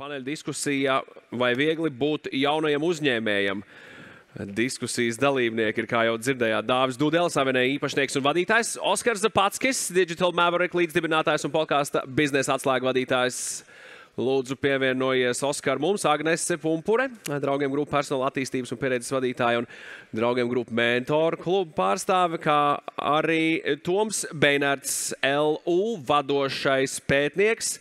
Paneļa diskusija, vai viegli būt jaunajam uzņēmējam. Diskusijas dalībnieki ir, kā jau dzirdējāt, Dāvis Dudels, Avenēja īpašnieks un vadītājs, Oskars Zapackis, Digital Maverick līdzdibinātājs un podkāsta biznesa atslēgu vadītājs. Lūdzu, pievienojies Oskar mums, Agnese Pumpure, Draugiem grupu personāla attīstības un pieredzes vadītāja un Draugiem grupu mentoru klubu pārstāve, kā arī Toms Beinerts, LU vadošais pētnieks,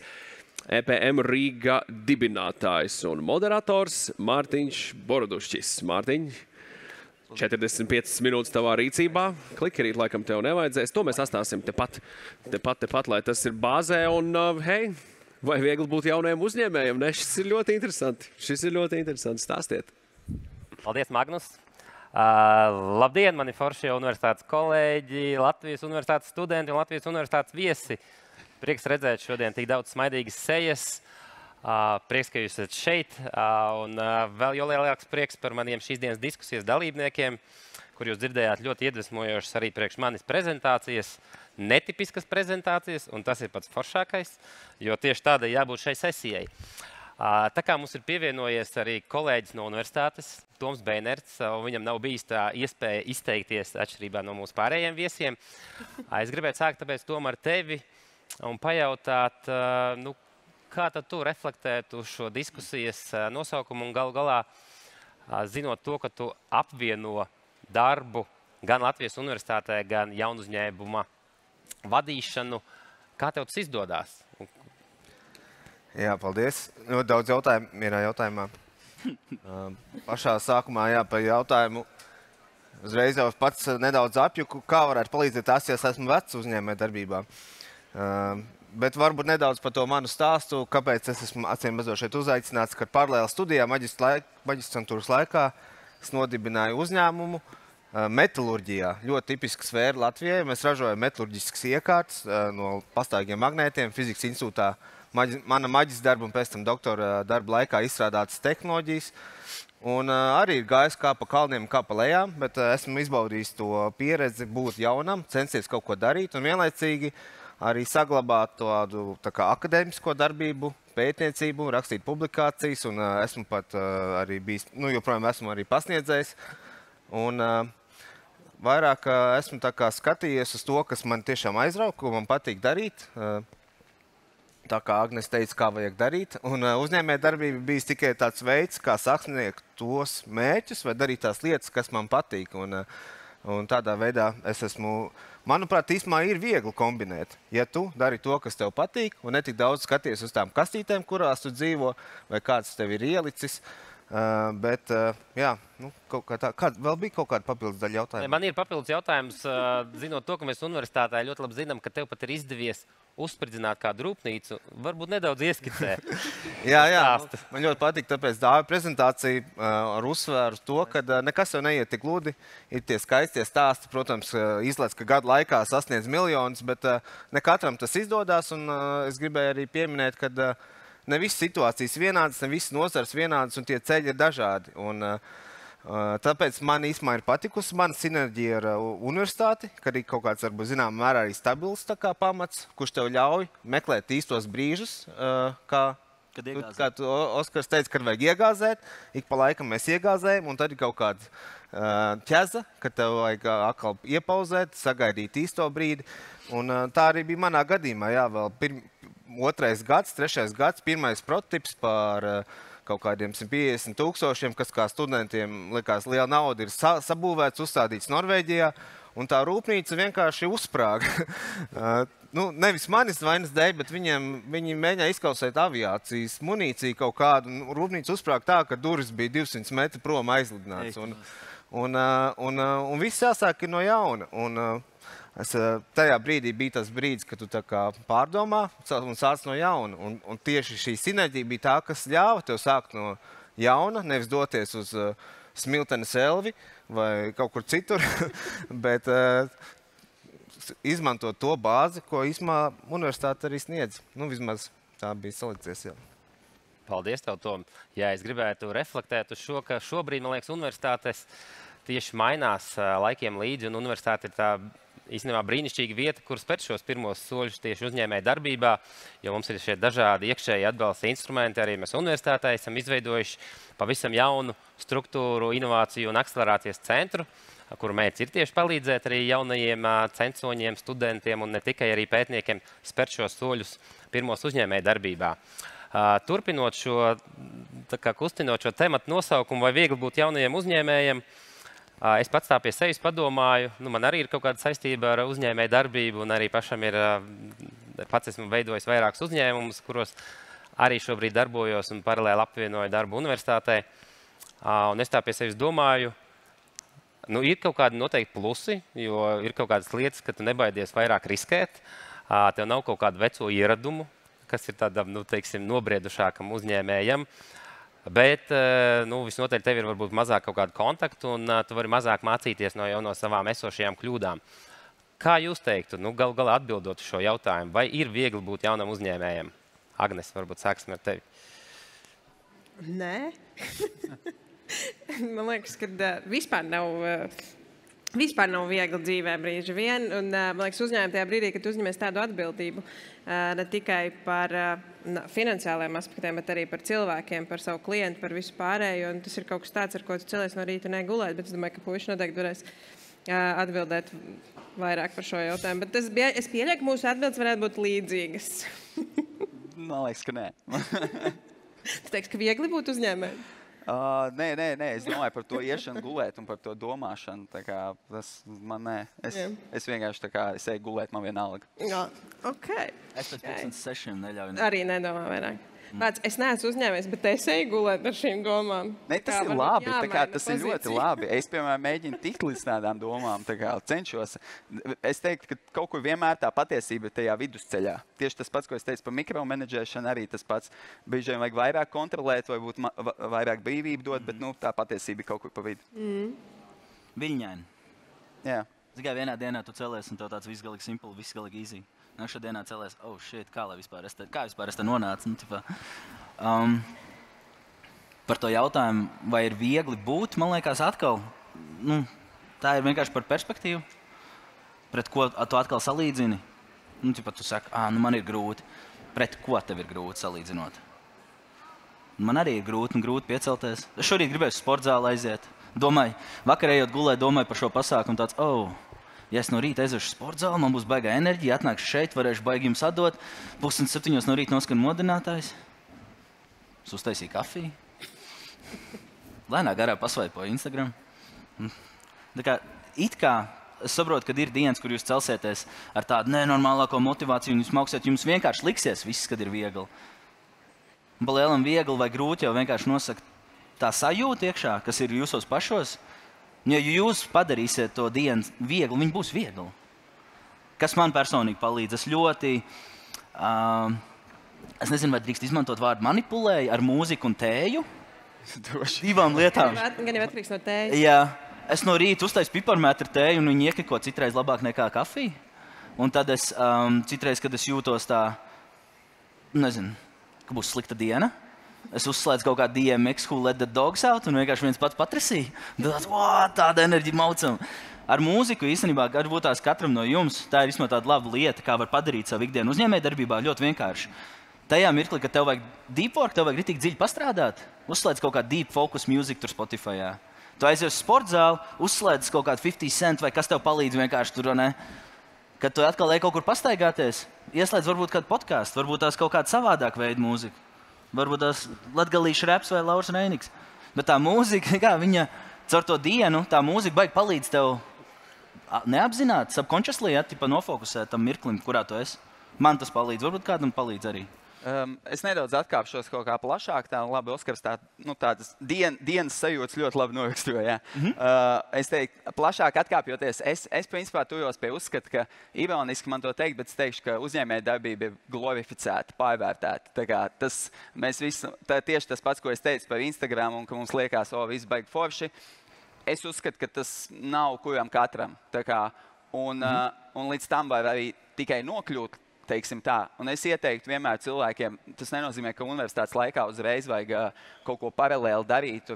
EPM Rīga dibinātājs un moderators Mārtiņš Borodušķis. Mārtiņ, 45 minūtes tavā rīcībā. Klikerīt laikam tev nevajadzēs. To mēs atstāsim tepat, lai tas ir bāzē. Un, hei, vai viegli būt jaunajam uzņēmējam? Ne, šis ir ļoti interesanti. Stāstiet. Paldies, Magnus. Labdien, mani foršie universitātes kolēģi, Latvijas universitātes studenti un Latvijas universitātes viesi. Prieks redzēt šodien tik daudz smaidīgas sejas. Prieks, ka jūs esat šeit. Un vēl jau lielāks prieks par maniem šīs dienas diskusijas dalībniekiem, kur jūs dzirdējāt ļoti iedvesmojošas arī priekš manis prezentācijas, netipiskas prezentācijas, un tas ir pats foršākais, jo tieši tādai jābūt šai sesijai. Tā kā mums ir pievienojies arī kolēģis no universitātes, Toms Beinerts, un viņam nav bijis tā iespēja izteikties atšķirībā no mūsu pārējiem viesiem. Es gribētu sākt tāpēc, Tom, ar tevi un pajautāt, kā tad tu reflektētu šo diskusijas nosaukumu un galu galā, zinot to, ka tu apvieno darbu gan Latvijas universitātē, gan jaunuzņēmuma vadīšanu. Kā tev tas izdodās? Jā, paldies. Ļoti daudz jautājumu vienā jautājumā. Pašā sākumā, par jautājumu. Uzreiz jau pats nedaudz apjuku, kā varētu palīdzēt tas, ja es esmu vecs uzņēmē darbībā. Bet varbūt nedaudz par to manu stāstu, kāpēc es esmu acīmredzot šeit uzaicināts, ka paralēli studijā maģistrantūras laikā es nodibināju uzņēmumu metalurģijā. Ļoti tipiska sfēra Latvijai. Mēs ražojam metalurģiskas iekārtas no pastāvīgiem magnētiem, fizikas institūtā. Mana maģistra darba un pēc tam doktora darba laikā izstrādātas tehnoloģijas. Un arī ir gājis kā pa kalniem, kā pa lejām, bet esmu izbaudījis to pieredzi būt jaunam, censties kaut ko darīt un vienlaicīgi arī saglabāt tādu akadēmisko darbību, pētniecību, rakstīt publikācijas, un esmu pat arī bijis, joprojām esmu arī pasniedzējis. Un vairāk esmu skatījies uz to, kas man tiešām aizrauga, ko man patīk darīt. Tā kā Agnes teica, kā vajag darīt. Un uzņēmē darbība bijis tikai tāds veids, kā sasniegt tos mērķus vai darīt tās lietas, kas man patīk. Un tādā veidā es esmu, manuprāt, īstenībā ir viegli kombinēt. Ja tu dari to, kas tev patīk, un netik daudz skaties uz tām kastītēm, kurās tu dzīvo, vai kāds tev ir ielicis. Bet, jā, vēl bija kaut kāda papildus daļa jautājuma? Man ir papildus jautājums, zinot to, ka mēs universitātē ļoti labi zinām, ka tev pat ir izdevies uzspridzināt kādu rūpnīcu, varbūt nedaudz ieskicē. Jā, man ļoti patīk, tāpēc Dāvi prezentācija ar uzsvēru to, ka nekas jau neiet tik gludi, ir tie skaistie stāsti, protams, izlaiž, ka gadu laikā sasniedz miljonus, bet ne katram tas izdodās, un es gribēju arī pieminēt, ka ne visas situācijas vienādas, ne visas nozars vienādas, un tie ceļi ir dažādi. Un, tāpēc man īstenībā ir patikusi mana sinerģija ar universitāti, ka arī kaut kāds, varbūt, zinām, mērā arī stabils pamats, kurš tev ļauj meklēt īstos brīžus, kā Oskars teica, kad vajag iegāzēt. Ik pa laikam mēs iegāzējam, un tad ir kaut kāda ķeza, kad tev vajag atkal iepauzēt, sagaidīt īsto brīdi. Un tā arī bija manā gadījumā, vēl 2. gads, 3. gads, pirmais prototips par kaut kādiem 150 000, kas kā studentiem likās liela nauda, ir sabūvēts, uzstādīts Norvēģijā, un tā rūpnīca vienkārši uzsprāga. Nevis manis vainas dēļ, bet viņi mēģināja izkausēt aviācijas munīciju kaut kādu, un rūpnīca uzsprāga tā, ka durvis bija 200 metri prom aizlidināts. Un viss jāsāk ir no jauna. Tajā brīdī bija tas brīdis, kad tu pārdomā un sāc no jauna. Un tieši šī sinerģija bija tā, kas ļāva tev sākt no jauna, nevis doties uz Smiltenes Elvi vai kaut kur citur, bet izmantot to bāzi, ko īstenībā universitāte arī sniedz. Vismaz tā bija salikties, jā. Paldies tev, Tom. Jā, es gribētu reflektēt uz šo, ka šobrīd, man liekas, universitātes tieši mainās laikiem līdzi, un universitāte ir tā īstenībā brīnišķīga vieta, kur spērt šos pirmos soļus tieši uzņēmēju darbībā, jo mums ir šie dažādi iekšēji atbalsta instrumenti. Arī mēs universitātē esam izveidojuši pavisam jaunu struktūru, inovāciju un akcelerācijas centru, kuru mērķis ir tieši palīdzēt arī jaunajiem censoņiem, studentiem un ne tikai arī pētniekiem spērt šos soļus pirmos uzņēmēju darbībā. Turpinot šo, kustinot šo tematu nosaukumu, vai viegli būt jaunajiem uzņēmējiem, es pats tā pie sevis padomāju, man arī ir kaut kāda saistība ar uzņēmēju darbību, un arī pašam pats esmu veidojis vairākus uzņēmumus, kuros arī šobrīd darbojos un paralēli apvienoju darbu universitātē. Un es tā pie sevis domāju, ir kaut kādi noteikti plusi, jo ir kaut kādas lietas, ka tu nebaidies vairāk riskēt, tev nav kaut kādu veco ieradumu, kas ir tādam, teiksim, nobriedušākam uzņēmējam. Bet visnotaļ tev ir varbūt mazāk kaut kādu kontaktu, un tu vari mazāk mācīties no savām esošajām kļūdām. Kā jūs teiktu, galu galā atbildot uz šo jautājumu, vai ir viegli būt jaunam uzņēmējam? Agnes, varbūt sāksim ar tevi. Nē. Man liekas, ka vispār nav viegli dzīvē brīži vien. Un, man liekas, uzņēmumi tajā brīdī, kad uzņemies tādu atbildību ne tikai par finansiālajiem aspektiem, bet arī par cilvēkiem, par savu klientu, par visu pārējo. Un tas ir kaut kas tāds, ar ko tu celies no rīta negulēt, bet es domāju, ka puiši noteikti varēs atbildēt vairāk par šo jautājumu. Bet es pieļauju, ka mūsu atbildes varētu būt līdzīgas. Man liekas, ka nē. Tu teiksi, ka viegli būt uzņēmējiem? Nē, es domāju par to iešanu gulēt un par to domāšanu. Tas man nē. Es vienkārši es eju gulēt, man vienalga. Jā, ok. Es pēc 6 neļauju. Arī nedomā vairāk. Pats, es neesmu uzņēmējs, bet es eju gulēt ar šīm domām. Ne, tas ir labi. Tas ir ļoti labi. Es, piemēram, mēģinu tikt līdz tādām domām. Cenšos. Es teiktu, ka kaut kur vienmēr tā patiesība ir tajā vidusceļā. Tieši tas pats, ko es teicu par mikromenedžēšanu, arī tas pats. Brīžiem vajag vairāk kontrolēt, varbūt vairāk brīvību dot, bet tā patiesība ir kaut kur pa vidu. Viļņaini. Jā. Tikai vienā dienā tu celies un tev tāds viss galīgi simple, viss galīgi easy. Nākšā dienā celies, kā vispār es te nonācu? Par to jautājumu, vai ir viegli būt, man liekas, atkal, tā ir vienkārši par perspektīvu, pret ko tu atkal salīdzini. Tu saki, man ir grūti. Pret ko tev ir grūti salīdzinot? Man arī ir grūti piecelties. Es šorīt gribēju sporta zāli aiziet. Domāju, vakar ejot gulēt, domāju par šo pasākumu tāds, ja es no rīta aiziešu sporta zāli, man būs baigā enerģija, atnākšu šeit, varēšu baigi jums atdot. 6:30 no rīta noskan modinātājs. Es uztaisīju kafiju. Lēnā garā pasvaipoju Instagram. It kā es saprotu, ka ir dienas, kur jūs celsieties ar tādu nenormālāko motivāciju un jūs mauksiet, jums vienkārši liksies viss, kad ir viegli. Balēlam viegli vai grūti jau vienkārši nosaka tā sajūta iekšā, kas ir jūsos pašos. Ja jūs padarīsiet to dienu viegli, viņi būs viegli. Kas man personīgi palīdz? Es ļoti, es nezinu, vai drīkst izmantot vārdu manipulēju ar mūziku un tēju. Divām lietām. Gan jau atkarīgs no tējas. Jā, es no rīta uztaisu piparmētru tēju un viņi iekliko citreiz labāk nekā kafiju. Un tad es citreiz, kad es jūtos tā, nezinu, ka būs slikta diena, es uzslēdzu kaut kādu DMX, who let the dogs out, un vienkārši viens pats patrasīja. Tāda enerģija maucam. Ar mūziku īstenībā, varbūt tās katram no jums, tā ir vismaz tāda laba lieta, kā var padarīt savu ikdienu uzņēmējdarbībā ļoti vienkārši. Tajā mirklī, kad tev vajag deep work, tev vajag ritīgi dziļi pastrādāt, uzslēdz kaut kādu deep focus music tur Spotifyā. Tu aizies uz sporta zāli, uzslēdz kaut kādu 50 cent vai kas tev palīdz vienkārši tur, ne? Kad tu atkal ej kaut kur pastaigāties, ieslēdz varbūt kādu podcastu, varbūt tās kaut kādu savādāku veidu mūziku. Varbūt tās latgalīšu reps vai Lauris Reiniks. Bet tā mūzika, viņa caur to dienu, tā mūzika baigi palīdz tev neapzināt, subconsciously, nofokusēt tam mirklim, kurā tu esi. Man tas palīdz, varbūt kādam palīdz arī. Es nedaudz atkāpšos kaut kā plašāk. Labi, Oskars, tādas dienas sajūtas ļoti labi noraksturoja. Es teiktu, plašāk atkāpjoties, es principā turos pie uzskata, ka ironiski man to teikt, bet es teikšu, ka uzņēmējdarbība ir glorificēta, pārvērtēta. Tieši tas pats, ko es teicu par Instagram un ka mums liekas, viss baigi forši. Es uzskatu, ka tas nav kuram katram. Un līdz tam var arī tikai nokļūt. Un es ieteiktu vienmēr cilvēkiem, tas nenozīmē, ka universitātes laikā uzreiz vajag kaut ko paralēli darīt.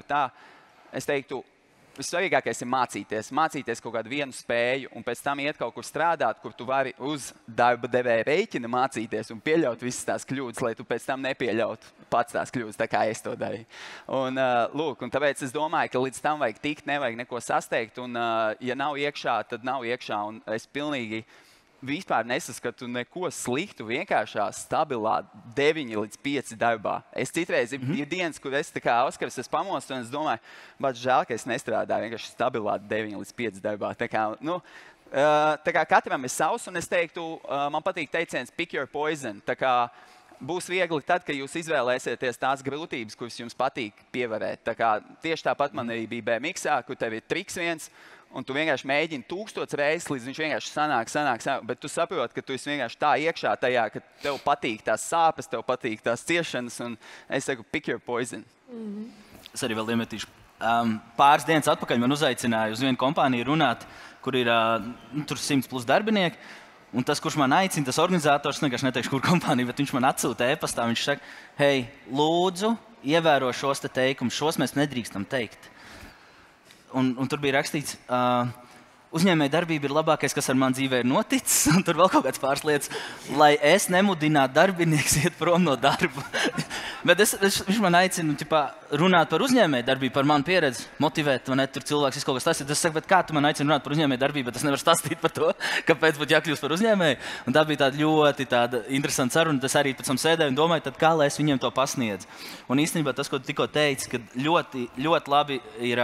Es teiktu, vissvarīgākais ir mācīties kaut kādu vienu spēju, un pēc tam iet kaut kur strādāt, kur tu vari uz darba devēja rēķina mācīties un pieļaut visas tās kļūdas, lai tu pēc tam nepieļautu pats tās kļūdas, tā kā es to darīju. Un, lūk, un tāpēc es domāju, ka līdz tam vajag tikt, nevajag neko sasteigt, un ja nav iekšā, tad nav iekšā, un es pilnīgi vispār nesaskatu neko sliktu, vienkāršā, stabilā 9 līdz 5 darbā. Es citreiz ir dienas, kur es tā kā Oskars, es pamostu, un es domāju, bet žēl, ka es nestrādāju vienkārši stabilā 9 līdz 5 darbā. Tā kā katram ir savs, un es teiktu, man patīk teiciens pick your poison. Tā kā būs viegli tad, kad jūs izvēlēsieties tās grūtības, kuras jums patīk pievarēt. Tā kā tieši tāpat man arī bija BMX-ā, kur tev ir triks viens, un tu vienkārši mēģini 1000 reizes, līdz viņš vienkārši sanāk, bet tu saproti, ka tu esi vienkārši tā iekšā tajā, ka tev patīk tās sāpes, tev patīk tās ciešanas, un es saku, pick your poison. Es arī vēl iemetīšu. Pāris dienas atpakaļ man uzaicināja uz vienu kompāniju runāt, kur ir tur 100+ darbinieki, un tas, kurš man aicina, tas organizators, vienkārši neteikšu, kur kompānija, bet viņš man atsūta e-pastā, viņš saka, hei, lūdzu, ievēro šos te teikumus, šos mēs nedrīkstam teikt. Un tur bija rakstīts, uzņēmēja darbība ir labākais, kas ar mani dzīvē ir noticis, un tur vēl kaut kāds pāris lietas, lai es nemudinātu darbinieks iet prom no darba. Bet viņš man aicina runāt par uzņēmēju darbību, par manu pieredzi, motivēt, vai ne, tur cilvēks kaut kas stāstīt. Es saku, bet kā tu man aicini runāt par uzņēmēju darbību, bet es nevaru stāstīt par to, kāpēc būtu jākļūst par uzņēmēju. Un tā bija tāda ļoti interesanta saruna, tas arī pēc tam sēdēju un domāju, tad kā lai es viņiem to pasniedzu. Un īstenībā tas, ko tu tikko teici, ka ļoti, ļoti labi ir...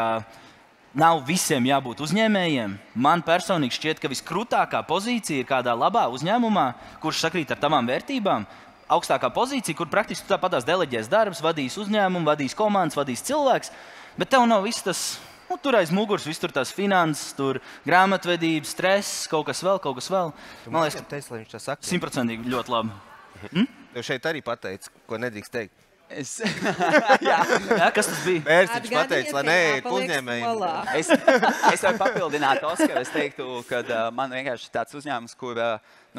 Nav visiem jābūt uzņēmējiem. Man personīgi šķiet, ka viskrūtākā pozīcija ir kādā labā uzņēmumā, kurš sakrīt ar tavām vērtībām. Augstākā pozīcija, kur praktiski tāpatās deleģēs darbs, vadīs uzņēmumu, vadīs komandas, vadīs cilvēks, bet tev nav viss tas, tur aiz muguras, viss tur tās finanses, tur grāmatvedība, stress, kaut kas vēl. Man liekas, ka teici, lai viņš tā saka. 100% ļoti labi. Tu šeit arī pateici, ko nedrīkst teikt. Jā, kas tas bija? Mērķis pateica, lai neiet uzņēmējiem. Es varu papildināt Oskaru. Es teiktu, ka man vienkārši tāds uzņēmums, kur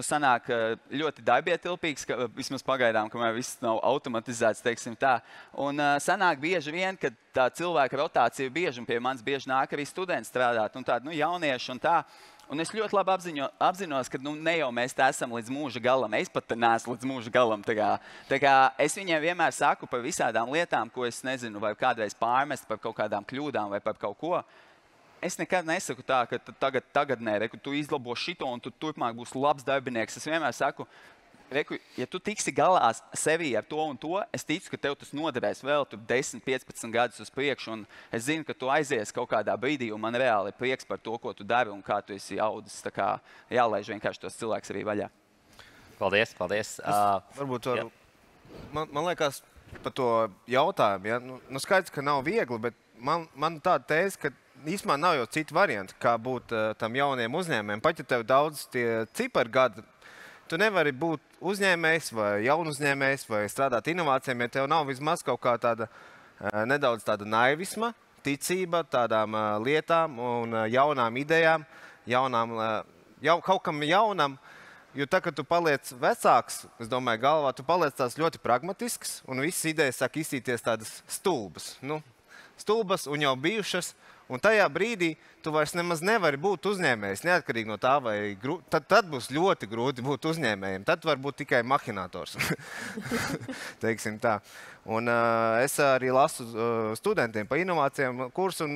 sanāk ļoti darbietilpīgs, ka vismaz pagaidām, kamēr viss nav automatizēts, teiksim tā. Un sanāk bieži vien, ka tā cilvēka rotācija ir bieži, un pie manis bieži nāk arī studenti strādāt, un tādi jaunieši un tā. Un es ļoti labi apzinos, ka ne jau mēs tā esam līdz mūža galam. Es pat neesmu līdz mūža galam. Tā kā es viņiem vienmēr saku par visādām lietām, ko es nezinu, vai kādreiz pārmest par kaut kādām kļūdām vai par kaut ko. Es nekad nesaku tā, ka tagad nē, reku, tu izlabo šito un tu turpmāk būsi labs darbinieks. Es vienmēr saku, reku, ja tu tiksi galā sevī ar to un to, es ticu, ka tev tas noderēs vēl 10, 15 gadus uz priekšu. Un es zinu, ka tu aizies kaut kādā brīdī, un man reāli ir prieks par to, ko tu dari un kā tu esi audzis. Tā kā jālaiž vienkārši tos cilvēks arī vaļā. Paldies. Varbūt man liekas par to jautājumu. Ja? Nu, skaidrs, ka nav viegli, bet man tāda tēze, ka īstenībā nav jau citu variantu, kā būt tam jauniem uzņēmējiem. Pat ja tev daudz tie cipari gadi, tu nevari būt uzņēmējs vai jaunuzņēmējs vai strādāt inovācijām, ja tev nav vismaz kaut kā tāda nedaudz tāda naivisma, ticība tādām lietām un jaunām idejām, kaut kam jaunam, jo tā, kad tu paliec vecāks, es domāju, galvā, tu paliec tās ļoti pragmatisks un visas idejas sāk izsīties tādas stulbas. Stulbas un jau bijušas, un tajā brīdī tu vairs nemaz nevari būt uzņēmējs, neatkarīgi no tā, vai tad būs ļoti grūti būt uzņēmējiem. Tad var būt tikai mahinators. Teiksim tā. Un es arī lasu studentiem pa inovācijām kursu,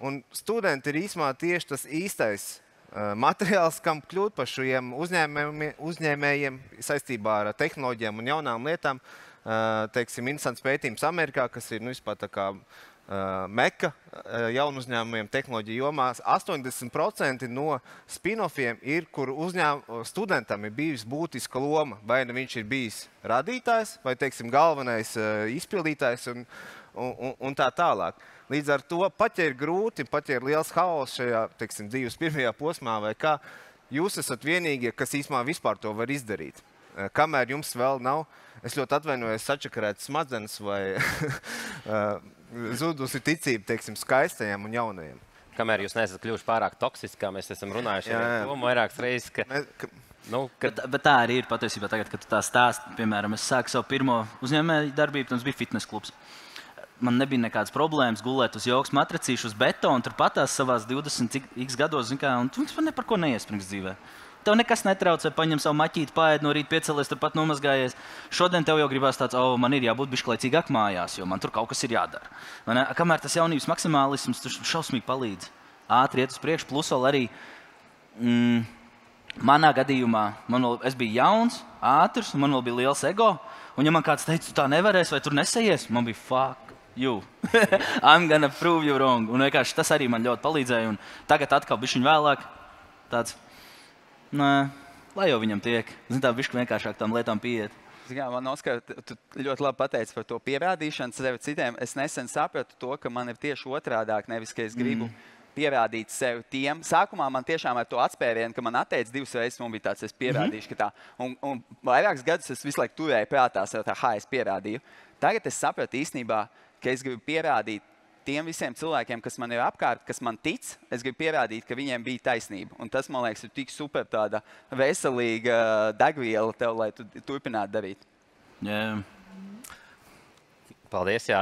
un studenti ir īsumā tieši tas īstais materiāls, kam kļūt par šiem uzņēmējiem saistībā ar tehnoloģijām un jaunām lietām. Teiksim, interesants pētījums Amerikā, kas ir vispār tā kā meka jaunu uzņēmumiem tehnoloģiju jomās. 80% no spin-offiem ir, kur studentam ir bijusi būtiska loma. Vai nu viņš ir bijis radītājs, vai, teiksim, galvenais izpildītājs un tā tālāk. Līdz ar to, pat ja ir grūti, pat ja ir liels haoss šajā, teiksim, dzīves pirmajā posmā vai kā, jūs esat vienīgie, kas īsumā vispār to var izdarīt. Kamēr jums vēl nav, es ļoti atvainojos, sačakarēt smadzenes vai zudusi ticība, teiksim, skaistajiem un jaunajiem. Kamēr jūs neesat kļuvuši pārāk toksiski, kā mēs esam runājuši ar to vairākas reizes, Bet tā arī ir patiesībā tagad, kad tu tā stāsti. Piemēram, es sāku savu pirmo uzņēmēju darbību, tas bija fitness klubs. man nebija nekādas problēmas gulēt uz jogas matracīšu, uz betonu, turpatās savās 20 gados, un tu ne par ko neiesprings dzīvē. Tev nekas netraucē, paņem savu maķīti, paēd no rīta piecelies, turpat nomazgājies. Šodien tev jau gribās tāds, man ir jābūt bišķlaicīgāk mājās, jo man tur kaut kas ir jādara. Kamēr tas jaunības maksimālisms, tas šausmīgi palīdz. Ātri iet uz priekšu, plus vēl arī manā gadījumā, es biju jauns, ātrs, un man vēl bija liels ego, un ja man kāds teica, tu tā nevarēsi vai tur nesējies, man bija fuck you. I'm gonna prove you wrong. Un vienkārši tas arī man ļoti palīdzēja, un tagad atkal bišķiņ vēlāk tāds, nē, lai jau viņam tiek. Tā bišķi vienkāršāk tām lietām pieiet. Man, Oskar, tu ļoti labi pateici par to pierādīšanu sevi citiem. Es nesen sapratu to, ka man ir tieši otrādāk, nevis, ka es gribu pierādīt sevi tiem. Sākumā man tiešām ar to atspērienu, ka man atteica 2 reizes, man bija tāds, es pierādīšu, ka tā. Un vairākus gadus es visu laiku turēju prātā, es pierādīju. Tagad es sapratu īstenībā, ka es gribu pierādīt tiem visiem cilvēkiem, kas man ir apkārt, kas man tic, es gribu pierādīt, ka viņiem bija taisnība. Un tas, man liekas, ir tik super tāda veselīga degviela tev, lai tu turpinātu darīt. Yeah. Paldies, jā.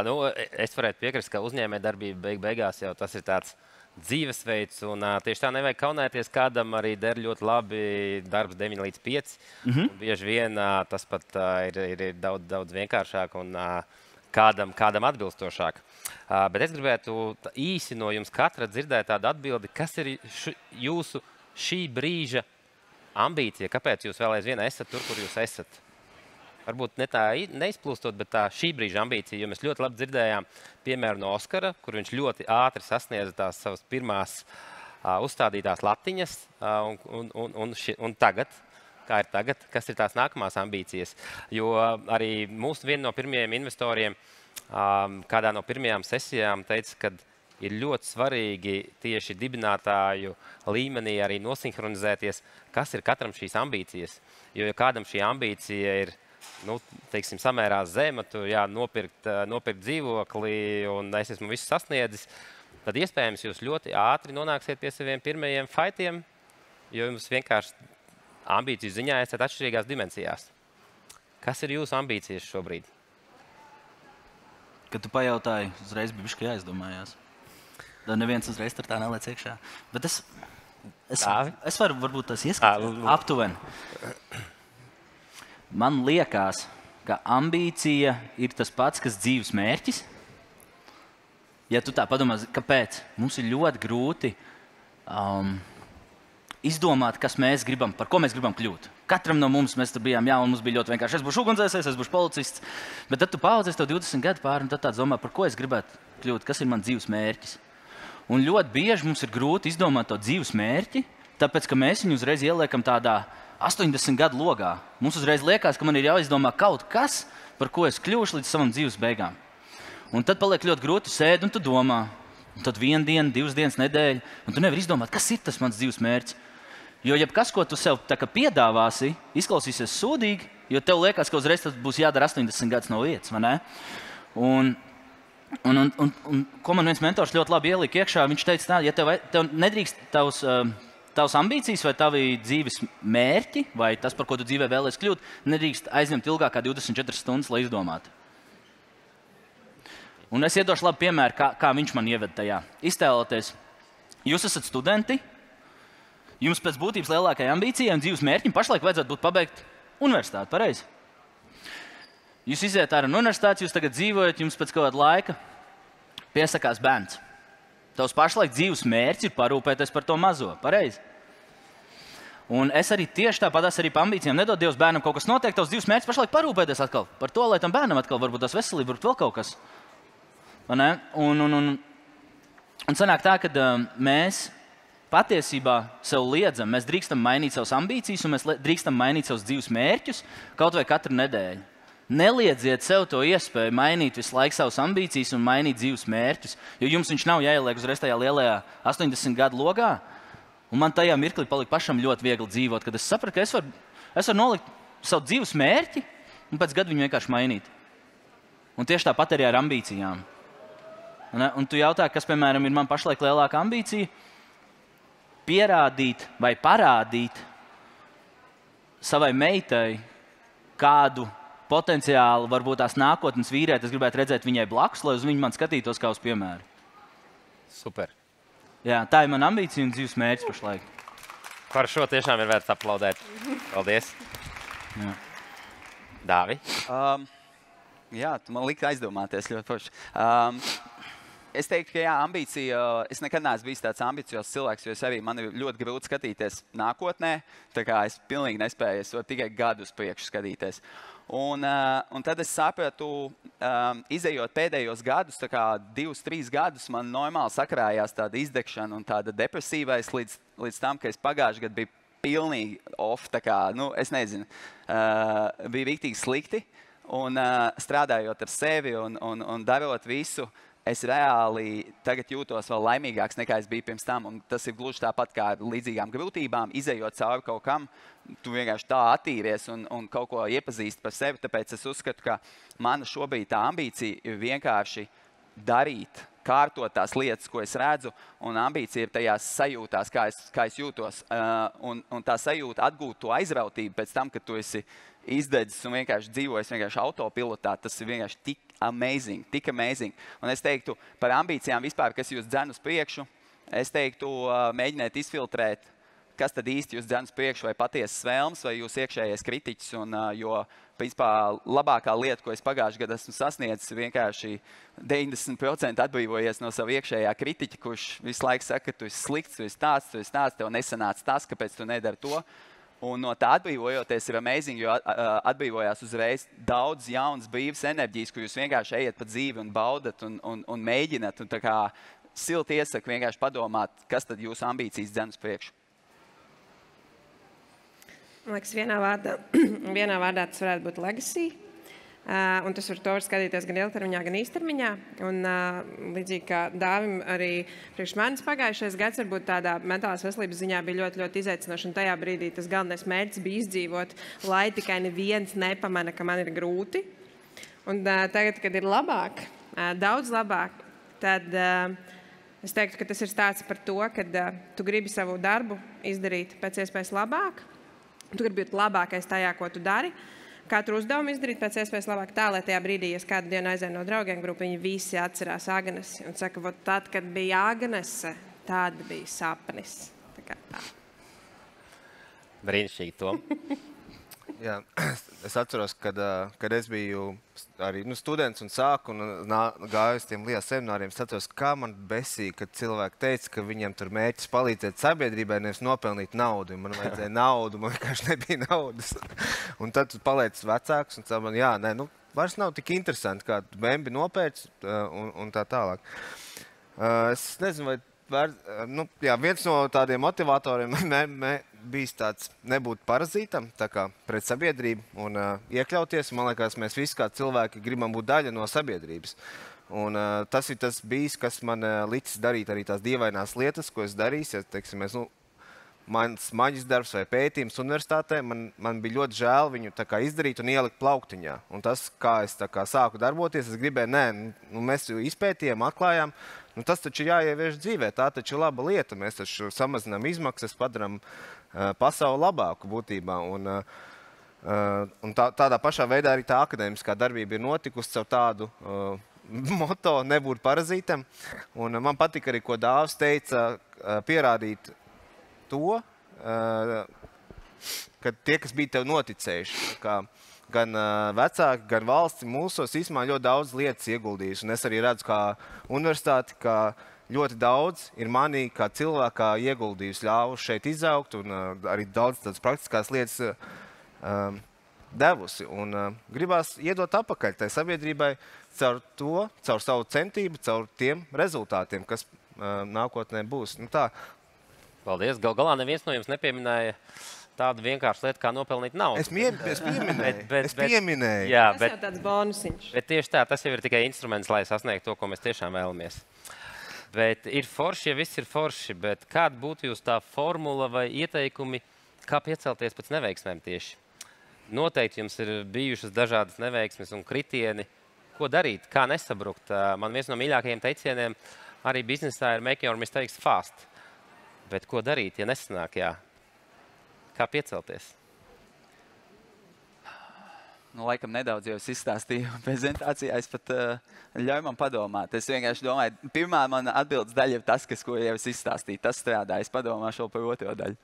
Es varētu piekrist, ka uzņēmējdarbība beigās jau tas ir tāds dzīvesveids, un tieši tā nevajag kaunēties, kādam arī der ļoti labi darbs 9 līdz 5. Bieži vien tas pat ir daudz vienkāršāk un kādam atbilstošāk. Bet es gribētu īsi no jums katra dzirdēt tādu atbildi, kas ir jūsu šī brīža ambīcija, kāpēc jūs vēl aizvien esat tur, kur jūs esat. Varbūt ne tā neizplūstot, bet tā šī brīža ambīcija, jo mēs ļoti labi dzirdējām piemēru no Oskara, kur viņš ļoti ātri sasniedza tās savas pirmās uzstādītās latiņas, un tagad, kā ir tagad, kas ir tās nākamās ambīcijas. Jo arī mūsu viena no pirmajiem investoriem kādā no pirmajām sesijām teica, ka ir ļoti svarīgi tieši dibinātāju līmenī arī nosinhronizēties, kas ir katram šīs ambīcijas. Jo ja kādam šī ambīcija ir teiksim, samērā zema, tu nopirkt dzīvokli un es esmu visu sasniedzis, tad iespējams jūs ļoti ātri nonāksiet pie saviem pirmajiem fightiem, jo jums vienkārši ambīciju ziņā esat atšķirīgās dimensijās. Kas ir jūsu ambīcijas šobrīd? Kad tu pajautāji, uzreiz bija bišķi jāizdomājās. Tad neviens uzreiz tur tā neliec iekšā. Bet es varu varbūt tas ieskatīt aptuveni. Man liekas, ka ambīcija ir tas pats, kas dzīves mērķis. Ja tu tā padomā, kāpēc? Mums ir ļoti grūti izdomāt, kas mēs gribam, par ko mēs gribam kļūt. Katram no mums, mēs tur bijām, un mums bija ļoti vienkārši. Es būšu ugunsdzēsējs, es būšu policists. Bet tad tu paaudzies tev 20 gadu pāri, un tad tāds domā, par ko es gribētu kļūt, kas ir mans dzīves mērķis. Un ļoti bieži mums ir grūti izdomāt to dzīves mērķi, tāpēc, ka mēs viņu uzreiz ieliekam tādā 80 gadu logā. Mums uzreiz liekas, ka man ir jāizdomā kaut kas, par ko es kļūšu līdz savam dzīves beigām. Un tad paliek ļoti grūti sēd un tu domā. Un tad 1 diena, 2 dienas nedēļa, un tu nevari izdomāt, kas ir tas mans dzīves mērķis. Jo jebkas, ko tu sev piedāvāsi, izklausīsies sūdīgi, jo tev liekas, ka uzreiz tas būs jādara 80 gadus no vietas, vai ne? Un ko man viens mentors ļoti labi ielika iekšā, viņš teica tā, ja tev nedrīkst tavs ambīcijas vai tavi dzīves mērķi, vai tas, par ko tu dzīvē vēlies kļūt, nedrīkst aizņemt ilgāk kā 24 stundas, lai izdomātu. Un es iedošu labu piemēru, kā viņš man ieved tajā. Iztēloties, jūs esat studenti, jums pēc būtības lielākajai ambīcijai un dzīves mērķim pašlaik vajadzētu būt pabeigt universitāti, pareizi? Jūs iziet ārā no universitātes, jūs tagad dzīvojat, jums pēc kāda laika piesakās bērns. Tavs pašlaik dzīves mērķis ir parūpēties par to mazo, pareizi? Un es arī tieši tāpatās arī pa ambīcijām nedod Dievs bērnam kaut kas notiek, tavs dzīves mērķis pašlaik parūpēties atkal par to, lai tam bērnam atkal varbūt tās veselība, varbūt vēl kaut kas. Un sanāk tā, ka mēs patiesībā sev liedzam, mēs drīkstam mainīt savas ambīcijas un mēs drīkstam mainīt savus dzīves mērķus kaut vai katru nedēļu. Neliedziet sev to iespēju mainīt visu laiku savas ambīcijas un mainīt dzīves mērķus, jo jums viņš nav jāieliek uzreiz tajā lielajā 80 gadu logā. Un man tajā mirklī palika pašam ļoti viegli dzīvot, kad es sapratu, ka es varu nolikt savu dzīves mērķi un pēc gada viņu vienkārši mainīt. Un tieši tāpat arī ar ambīcijām. Un tu jautā, kas, piemēram, ir man pašlaik lielāka ambīcija? Pierādīt vai parādīt savai meitai kādu potenciāli varbūt tās nākotnes vīrieti, es gribētu redzēt viņai blakus, lai uz viņu man skatītos kā uz piemēru. Super. Jā, tā ir mana ambīcija un dzīves mērķis pašlaik. Par šo tiešām ir vērts aplaudēt. Paldies. Jā. Dāvi? Jā, tu man liki aizdomāties ļoti forši. Es teiktu, ka jā, ambīcija, es nekad neesmu bijis tāds ambiciozs cilvēks, jo man ir ļoti grūti skatīties nākotnē. Tā kā es pilnīgi nespēju, es varu tikai gadu uz priekšu skatīties. Un tad es sapratu, izejot pēdējos gadus, tā kā 2-3 gadus, man normāli sakrājās tāda izdegšana un tāda depresīvais līdz tam, ka es pagājuši gadu biju pilnīgi off, tā kā, es nezinu, bija riktīgi slikti. Un strādājot ar sevi un darot visu, es reāli tagad jūtos vēl laimīgāks nekā es biju pirms tam. Un tas ir gluži tāpat kā ar līdzīgām grūtībām. Izejot cauri kaut kam, tu vienkārši tā attīries un kaut ko iepazīsti par sevi. Tāpēc es uzskatu, ka mana šobrīd tā ambīcija ir vienkārši darīt, kārtot tās lietas, ko es redzu, un ambīcija ir tajās sajūtās, kā es jūtos. Un tā sajūta atgūt to aizrautību pēc tam, kad tu esi izdedzis un vienkārši dzīvojis vienkārši autopilotā, tas ir vienkārši tik amazing. Un es teiktu par ambīcijām vispār, kas jūs dzen uz priekšu, es teiktu mēģiniet izfiltrēt, kas tad īsti jūs dzen uz priekšu, vai patiesas vēlmes, vai jūs iekšējais kritiķis, jo, principā, labākā lieta, ko es pagājuši gadu esmu sasniedzis, vienkārši 90% atbrīvojies no sava iekšējā kritiķa, kurš visu laiku saka, ka tu esi slikts, tu esi tāds, tev nesanāca tas, kāpēc tu nedari to. Un no tā atbrīvojoties ir amazing, jo atbrīvojās uzreiz daudz jaunas brīvas enerģijas, kur jūs vienkārši ejat pa dzīvi un baudat un mēģināt. Un tā kā silti iesaku vienkārši padomāt, kas tad jūsu ambīcijas dzen uz priekšu. Man liekas, vienā vārdā tas varētu būt legacy. Un tas var skatīties gan ilgtermiņā, gan īstermiņā. Un, līdzīgi kā Dāvim, arī priekš manis pagājušais gads varbūt tādā mentālās veselības ziņā bija ļoti, ļoti izaicinoši. Un tajā brīdī tas galvenais mērķis bija izdzīvot, lai tikai neviens nepamana, ka man ir grūti. Un tagad, kad ir labāk, daudz labāk, tad es teiktu, ka tas ir stāsts par to, ka tu gribi savu darbu izdarīt pēc iespējas labāk. Tu gribi būt labākais tajā, ko tu dari. Katru uzdevumu izdarīt pēc iespējas labāk tā, lai tajā brīdī, ja es kādu dienu aizēju no draugiem grupu, viņi visi atcerās Agnesi un saka, vot tad, kad bija Agnese, tad bija sapnis. Tā kā tā. Brīnišķīgi, Tom. Jā, es atceros, kad es biju arī students un sāku un gāju uz tiem lieliem semināriem. Es atceros, kā man besīja, kad cilvēki teica, ka viņiem tur mērķis palīdzēt sabiedrībai, nevis nopelnīt naudu. Man vajadzēja naudu, man vienkārši nebija naudas. Un tad tu paliec vecāks un man, vairs nav tik interesanti, kā tu bembi nopērc un tā tālāk. Es nezinu, vai viens no tādiem motivatoriem bijis tāds nebūt parazītam, tā kā pret sabiedrību un iekļauties. Man liekas, mēs visi kā cilvēki gribam būt daļa no sabiedrības. Un tas ir tas bijis, kas man licis darīt arī tās dievainās lietas, ko es darīju. Ja, teiksim, mans maģis darbs vai pētījums universitātē, man bija ļoti žēl viņu tā kā izdarīt un ielikt plauktiņā. Un tas, kā es tā kā sāku darboties, es gribēju, mēs jau izpētījām, atklājām, tas taču ir jāievieš dzīvē, tā taču ir laba lieta. Mēs taču samazinām izmaksas, padaram pasauli labāku būtībā. Un tādā pašā veidā arī tā akadēmiskā darbība ir notikusi caur tādu moto nebūt parazītam. Un man patika arī, ko Dāvs teica, pierādīt to, ka tie, kas bija tev noticējuši, gan vecāki, gan valsts mūsos īstenībā ļoti daudz lietas ieguldījuši. Un es arī redzu, kā universitāti, ka ļoti daudz ir manī kā cilvēkā ieguldījusi, ļāvuši šeit izaugt un arī daudz tādas praktiskās lietas devusi. Un gribās iedot apakaļ tai sabiedrībai caur savu centību, caur tiem rezultātiem, kas nākotnē būs. Tā. Paldies. Galā neviens no jums nepieminēja tādu vienkāršu lietu, kā nopelnīt naudu. Es pieminēju. Jā, tas jau tāds bonusiņš. Bet tieši tā, tas jau ir tikai instruments, lai sasniegtu to, ko mēs tiešām vēlamies. Bet ir forši, ja viss ir forši, bet kāda būtu jūs tā formula vai ieteikumi, kā piecelties pēc neveiksmēm tieši? Noteikti jums ir bijušas dažādas neveiksmes un kritieni. Ko darīt? Kā nesabrukt? Man viens no mīļākajiem teicieniem arī biznesā ir make your mistakes fast. Bet ko darīt, ja nesanāk? Jā? Kā piecelties? laikam nedaudz jau izstāstīju prezentācijā. Es pat ļauju man padomāt. Es vienkārši domāju, pirmā mana atbildes daļa ir tas, ko jau es izstāstīju. Tas strādā. Es padomāšu vēl par otro daļu.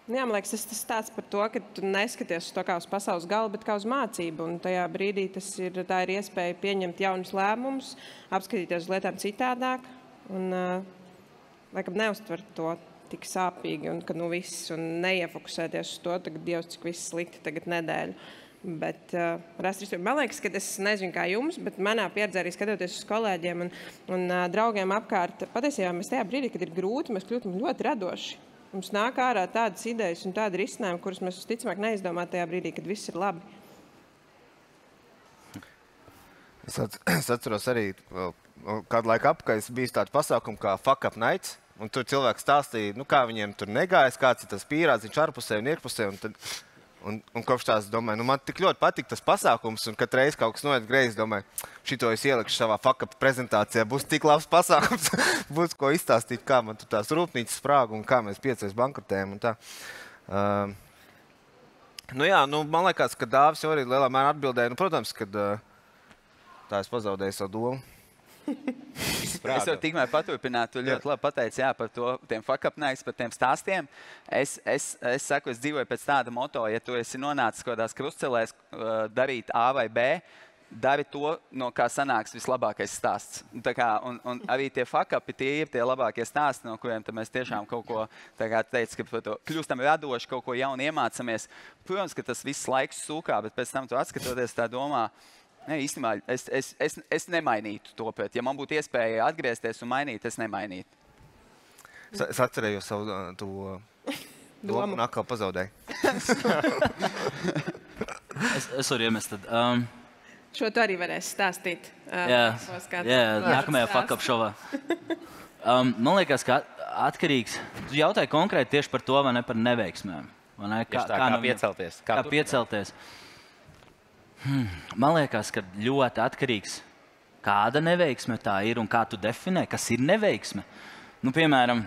Jā, man liekas, tas stāsts par to, ka tu neskaties uz to kā uz pasaules galu, bet kā uz mācību. Un tajā brīdī tā ir iespēja pieņemt jaunus lēmumus, apskatīties uz lietām citādāk un laikam neuztvert to tik sāpīgi un ka viss un neiefokusēties uz to, tagad Dievs, cik viss slikti tagad nedēļu. Bet man liekas, ka es nezinu kā jums, bet manā pieredzē arī skatoties uz kolēģiem un draugiem apkārt, patiesībā mēs tajā brīdī, kad ir grūti, mēs kļūtam ļoti radoši. Mums nāk ārā tādas idejas un tādi risinājumi, kurus mēs visticamāk neizdomājam tajā brīdī, kad viss ir labi. Es atceros arī kādu laiku apakaļ, biju tāds pasākums kā Fuck Up Nights, un tur cilvēki stāstīja, kā viņiem tur negājas, kāds ir tas pīrāds, viņš ārpusē un iekšpusē. Un kopš tās domāju, man tik ļoti patīk tas pasākums, un katru reizi kaut kas noiet greizi, domāju, šito es ielikšu savā fuck-up prezentācijā, būs tik labs pasākums, būs ko izstāstīt, kā man tur tās rūpnīcas sprāga un kā mēs 5 bankrotējam un tā. Man liekas, ka Dāvis jau arī lielā mērā atbildēja, protams, kad tā es pazaudēju savu domu. Es jau tikmēr paturpinātu, tu ļoti labi pateici par tiem fuck-up-nights, par tiem stāstiem. Es saku, es dzīvoju pēc tāda moto, ja tu esi nonācis kādās krustcelēs darīt A vai B, dari to, no kā sanāks vislabākais stāsts. Un arī tie fuck-upi, tie ir tie labākie stāsti, no kuriem mēs tiešām kaut ko, kļūstam radoši, kaut ko jaunu iemācamies. Protams, ka tas viss laiks sūkā, bet pēc tam tu atskatoties tā domā, ne, īstenībā, es nemainītu to, bet ja man būtu iespēja atgriezties un mainīt, es nemainītu. Es atcerējos savu domu un atkal pazaudēju. Es varu iemest tad. Šo tu arī varēsi stāstīt. Nākamajā fuck-up šovā. Man liekas, ka atkarīgs. Tu jautāji konkrēti tieši par to, vai ne par neveiksmēm. Kā piecelties? Kā piecelties? Man liekas, ka ļoti atkarīgs, kāda neveiksme tā ir un kā tu definē, kas ir neveiksme. Piemēram,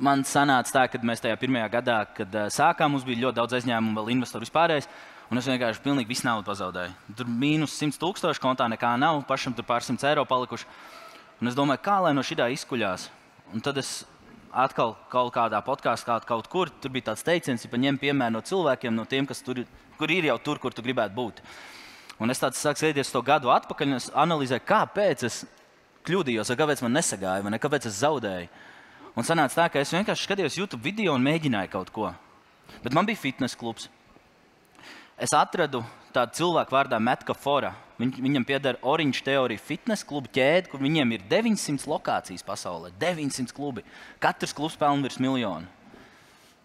man sanāca tā, kad mēs tajā pirmajā gadā, kad sākām, mums bija ļoti daudz aizņēmumu, vēl investoru vispārējais, un es vienkārši pilnīgi visu naudu pazaudēju. Tur mīnus 100 000 kontā nekā nav, pašam tur pār 100 eiro palikuši. Un es domāju, kā lai no šitā izkuļās. Un tad es atkal kaut kādā podkāstā kaut kur, tur bija tāds teiciens, ja ņem piemēru no cilvēkiem, no tiem, kas tur ir jau tur, kur tu gribētu būt. Un es tāds sāku sēdēties to gadu atpakaļ, un es analizēju, kāpēc es kļūdījos, vai kāpēc man nesagāja, vai ne, kāpēc es zaudēju. Un sanāca tā, ka es vienkārši skatījos YouTube video un mēģināju kaut ko. Bet man bija fitness klubs. Es atradu tādu cilvēku vārdā Metka Fora. Viņam pieder Orange Theory fitness klubu ķēde, kur viņiem ir 900 lokācijas pasaulē. 900 klubi. Katrs klubs pelna virs 1 miljonu.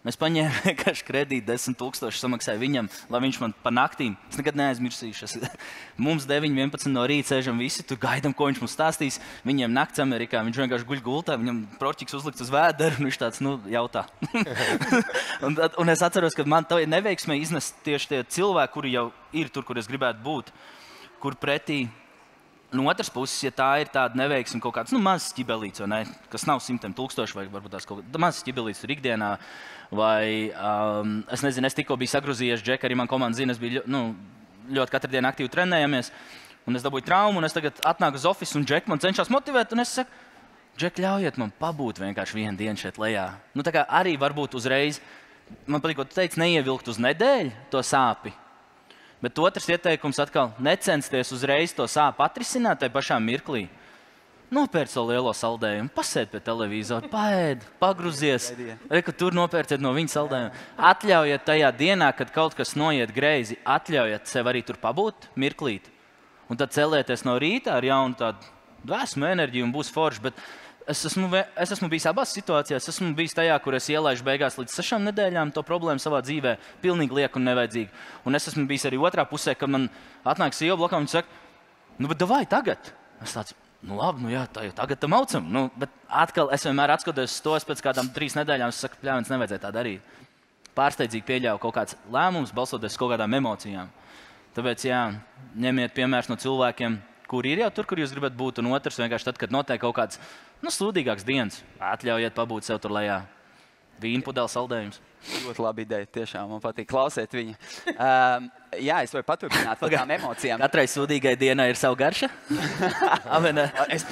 Mēs paņēmām vienkārši kredītu 10 000, samaksāju viņam, lai viņš man pa naktīm. Es nekad neaizmirsīšu. Mums 9-11 no rīta sēžam visi, tur gaidām, ko viņš mums stāstīs. Viņiem nakts Amerikā, viņš vienkārši guļ gultā, viņam proķiks uzlikts uz vēdera, un viņš tāds, jautā. un es atceros, ka man tā neveiksmē iznes tieši tie cilvēki, kuri jau ir tur, kur es gribētu būt, kur pretī. No otras puses, ja tā ir tāda neveiksme, kaut kāds mazs ķibelīts, kas nav 100 000, vai varbūt tās kaut kāds mazs ķibelīts tur ikdienā, vai es nezinu, es tikko biju sagrozījies, Džek, arī man komanda zina, es biju ļoti katru dienu aktīvi trenējamies, un es dabūju traumu, un es tagad atnāku uz ofisu, un Džek man cenšas motivēt, un es saku, Džek, ļaujiet man pabūt vienkārši vienu dienu šeit lejā. Tā kā arī varbūt uzreiz, man patīk, ko tu teici, neievilkt uz nedēļu to sāpi. Bet otrs ieteikums atkal necensties uzreiz to sāpju atrisināt tajā pašā mirklī. Nopērc savu lielo saldējumu, pasēd pie televīzora, paēd, pagruzies. Tur nopērciet no viņa saldējumu. Atļaujiet tajā dienā, kad kaut kas noiet greizi, atļaujiet sev arī tur pabūt mirklīt. Un tad celieties no rīta ar jaunu tādu dvēsmu enerģiju un būs forši. Bet es esmu bijis abās situācijās. Es esmu bijis tajā, kur es ielaižu beigās līdz 6 nedēļām to problēmu savā dzīvē, pilnīgi lieku un nevajadzīgi. Un es esmu bijis arī otrā pusē, kad man atnāk sieva blakā un viņa saka, bet davai tagad. Es tāds, labi, jā, tā jau tagad tam aucam. Bet atkal es vienmēr atskatoties to, pēc kādām 3 nedēļām, es saku, pļāvens, nevajadzēja tā darīt. Pārsteidzīgi pieļauju kaut kāds lēmums, balsoties uz kaut kādām emocijām. Tāpēc, jā, ņemiet piemērs no cilvēkiem, kuri ir jau tur, kur jūs gribat būt, un otrs vienkārši tad, kad notiek kaut kāds sūdīgāks dienas, atļaujiet pabūt sev tur lejā. Vīnpudēl saldējums. Ļoti labi ideja, tiešām man patīk klausēt viņu. Jā, es varu paturpināt par tām emocijām. Katrai sūdīgai dienai ir sava garša. Es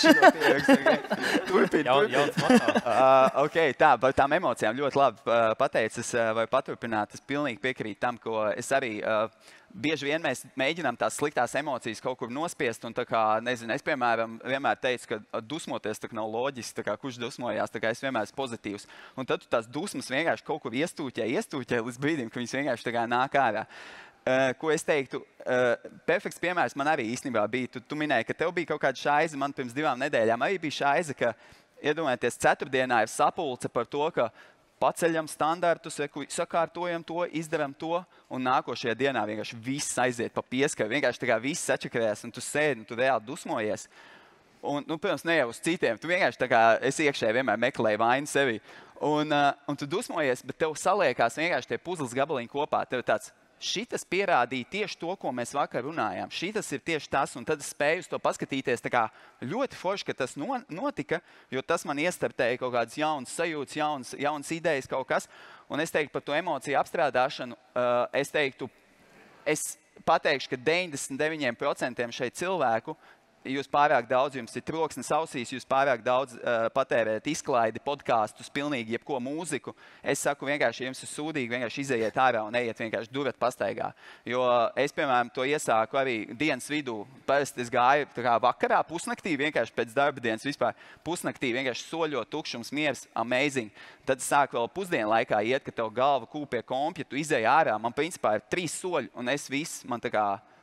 šito pierakstu. Turpin. Okay, tā, par tām emocijām ļoti labi pateicis. Varu paturpināt. Es pilnīgi piekrītu tam, ko es arī... Bieži vien mēs mēģinām tās sliktās emocijas kaut kur nospiest. Un, nezinu, es, piemēram, vienmēr teicu, ka dusmoties nav loģiski. Kurš dusmojās, es vienmēr esmu pozitīvs. Un tad tu tās dusmas vienkārši kaut kur iestūķē līdz brīdim, kad viņas vienkārši nāk ārā. Ko es teiktu, perfekts piemērs man arī īstenībā bija. Tu minēji, ka tev bija kaut kāda šaize, man pirms 2 nedēļām arī bija šaize, ka, iedomājieties, ceturtdienā ir sapulce par to, ka paceļam standartus, sakārtojam to, izdaram to, un nākošajā dienā vienkārši viss aiziet pa pieskaru. Vienkārši viss sačakarēs, un tu sēdi, un tu reāli dusmojies. Un, protams, ne jau uz citiem. Tu vienkārši es iekšēji vienmēr meklēju vainu sevi. Un tu dusmojies, bet tev saliekās vienkārši tie puzles gabaliņi kopā. Tev tāds, šitas pierādīja tieši to, ko mēs vakar runājām. Šitas ir tieši tas, un tad es spēju uz to paskatīties ļoti forši, ka tas notika, jo tas man iestartēja kaut kādas jaunas sajūtas, jaunas idejas, kaut kas. Un es teiktu par to emociju apstrādāšanu, es pateikšu, ka 99% šeit cilvēku, jūs pārāk daudz, jums ir troksnis ausīs, jūs pārāk daudz patērēt izklaidi, podkāstus, pilnīgi jebko mūziku. Es saku vienkārši, ja jums ir sūdīgi, vienkārši izejiet ārā un ejiet vienkārši durat pastaigā. Jo es, piemēram, to iesāku arī dienas vidū. Parasti es gāju vakarā, pusnaktī, vienkārši pēc darba dienas vispār. Pusnaktī vienkārši soļot, tukšums, miers, amazing. Tad es sāku vēl pusdienu laikā iet, ka tev galva kūpie kompja, tu izēji ārā. Man principā ir 3 soļi un es viss, man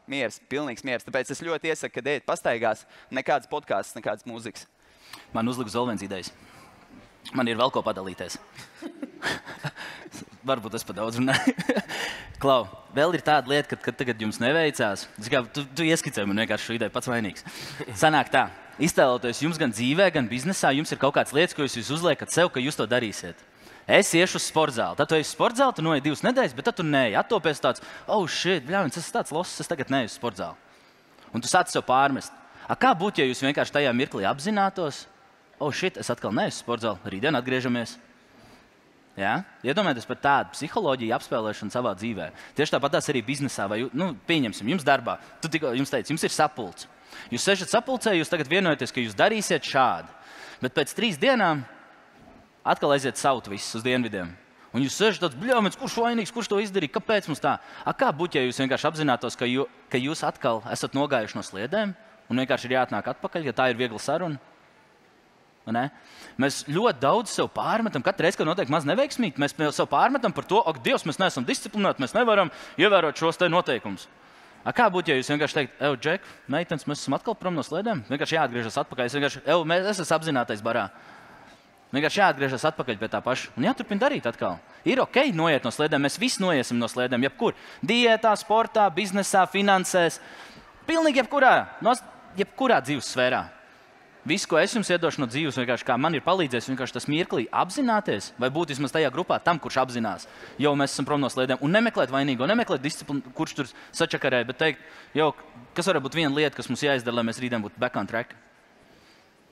miers, pilnīgs miers. Tāpēc es ļoti iesaku, ka ejiet pastaigās, nekādas podkāstus, nekādas mūzikas. Man uzliks vēl viens idejas. Man ir vēl ko padalīties. Varbūt es pa daudz runāju. Klau, vēl ir tāda lieta, ka tagad jums neveicās. Tu ieskicēji man vienkārši šo ideju pats vainīgs. Sanāk tā, iztēloties jums gan dzīvē, gan biznesā, jums ir kaut kāds lietas, ko jūs uzliekat sev, ka jūs to darīsiet. Es iešu uz sporta zāli. Tad tu ej uz sporta zāli, tu noej 2 nedēļas, bet tad tu neej. Attopies tāds, bļāviens, es esmu tāds loss, es tagad neeju uz sporta zāli. Un tu sāc sev pārmest. Kā būtu, ja jūs vienkārši tajā mirklī apzinātos, es atkal neeju uz sporta zāli, rītdien atgriežamies. Ja? Iedomājieties par tādu psiholoģiju apspēlēšanu savā dzīvē. Tieši tāpat tās arī biznesā, vai, pieņemsim, jums darbā. Jums teica, jums ir sapulce. Jūs sežat sapulcē, jūs tagad vienojaties, ka jūs darīsiet šādi. Bet pēc 3 dienām atkal aiziet saut visus uz dienvidiem. Un jūs sežat tāds, bļāviens, kurš vainīgs, kurš to izdarīja, kāpēc mums tā? Kā būtu, ja jūs vienkārši apzinātos, ka jūs atkal esat nogājuši no sliedēm un vienkārši ir jāatnāk atpakaļ, ja tā ir viegla saruna? Mēs ļoti daudz sev pārmetam, katru reizi, kad notiek maz neveiksmīgi, mēs sev pārmetam par to, ak, Dievs, mēs neesam disciplinēti, mēs nevaram ievērot šos te noteikumus. Kā būtu, ja jūs vienkārši teikt, Džek, meitenes, mēs esam atkal prom no sliedēm? Vienkārši jāatgriežas atpakaļ, es esmu apzinātais barā. Vienkārši jāatgriežas atpakaļ pie tā paša un jāturpina darīt atkal. Ir ok, noiet no sliedēm, mēs visi noiesim no sliedēm, jebkur. Diētā, sportā, biznesā, finansēs, pilnīgi jebkurā dzīves sfērā. Viss, ko es jums iedošu no dzīves, vienkārši kā man ir palīdzējis, vienkārši tas mirklī apzināties, vai būt vismaz tajā grupā tam, kurš apzinās, jau mēs esam prom no sliedēm, un nemeklēt vainīgo, nemeklēt disciplinu, kurš tur sačakarē, bet teikt, kas var būt viena lieta, kas mums jāizdara, lai mēs rītdien būtu back on track.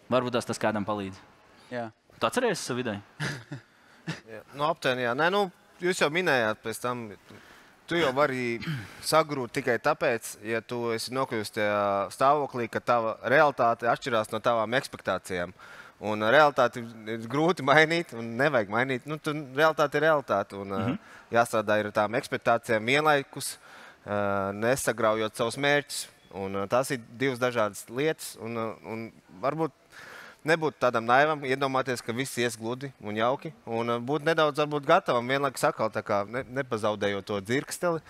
Varbūt tas kādam palīdz. Jā. Tu atceries savu ideju? Aptuveni, jā. Nē, jūs jau minējāt pēc tam, tu jau vari sagrūt tikai tāpēc, ja tu esi nokļuvis tajā stāvoklī, ka tava realitāte atšķirās no tavām ekspektācijām. Un realitāti ir grūti mainīt un nevajag mainīt. Realitāte ir realitāte un jāstrādā ar tām ekspektācijām vienlaikus, nesagraujot savus mērķus. Un tās ir 2 dažādas lietas un varbūt nebūtu tādam naivam, iedomāties, ka viss ies gludi un jauki, un būt nedaudz gatavam, vienlaikus atkal nepazaudējot to dzirksteli.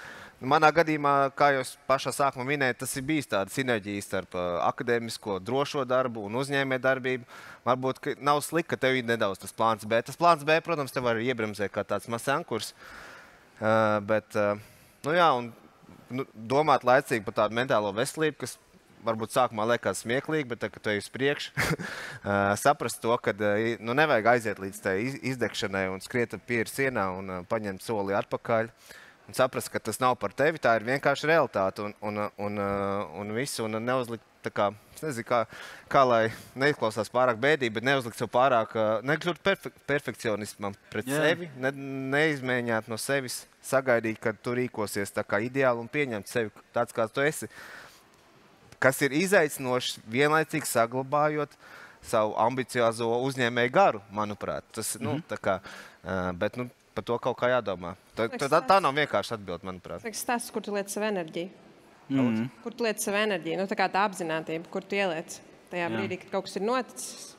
Manā gadījumā, kā jūs pašā sākumā minējāt, tas ir bijis tāda sinerģija starp akadēmisko drošo darbu un uzņēmē darbību. Varbūt nav slikti, ka tev ir nedaudz tas plāns B. Tas plāns B, protams, tev var iebremzēt kā tāds mazs ankurs, bet domāt laicīgi par tādu mentālo veselību, kas varbūt sākumā liekas smieklīgi, bet kad tu ej uz priekšu, saprast to, ka nevajag aiziet līdz tai izdegšanai un skriet ap pieru sienā un paņemt soli atpakaļ un saprast, ka tas nav par tevi, tā ir vienkārši realitāte un visu, un neuzlikt tā kā, es nezinu, kā lai neizklausās pārāk bēdīgi, bet neuzlikt sev pārāk, nekļūt perfekcionismam pret sevi, neizmēģināt no sevis, sagaidīt, kad tu rīkosies tā kā ideāli un pieņemt sevi tāds, kāds tu esi. Kas ir izaicinošs, vienlaicīgi saglabājot savu ambiciozo uzņēmēju garu, manuprāt. Tas, tā kā, bet, par to kaut kā jādomā. Tā nav vienkārši atbild, manuprāt. Tas, kur tu liec savu enerģiju. Kur tu liec savu enerģiju? Tā kā tā apzinātība, kur tu ieliec tajā brīdī, kad kaut kas ir noticis,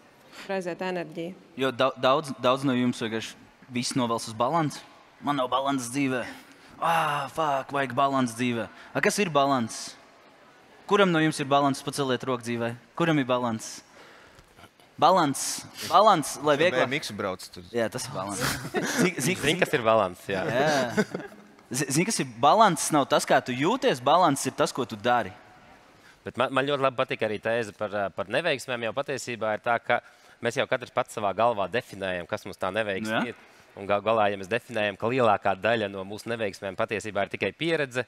aiziet enerģija. Jo daudz no jums vienkārši viss novēls uz balansu. Man nav balanss dzīvē. Vajag balanss dzīvē. Kas ir balanss? Kuram no jums ir balanss? Paceliet roku dzīvē. Kuram ir balanss? Balanss, lai vieglāk. Miksu brauc tur. Jā, tas ir balanss. Zini, kas ir balanss, jā. Zini, kas ir balanss? Nav tas, kā tu jūties, balanss ir tas, ko tu dari. Bet man ļoti labi patīk arī tēze par neveiksmēm. Jau patiesībā ir tā, ka mēs jau katrs pats savā galvā definējam, kas mums tā neveiksme ir. Un galā, ja mēs definējam, ka lielākā daļa no mūsu neveiksmēm patiesībā ir tikai pieredze,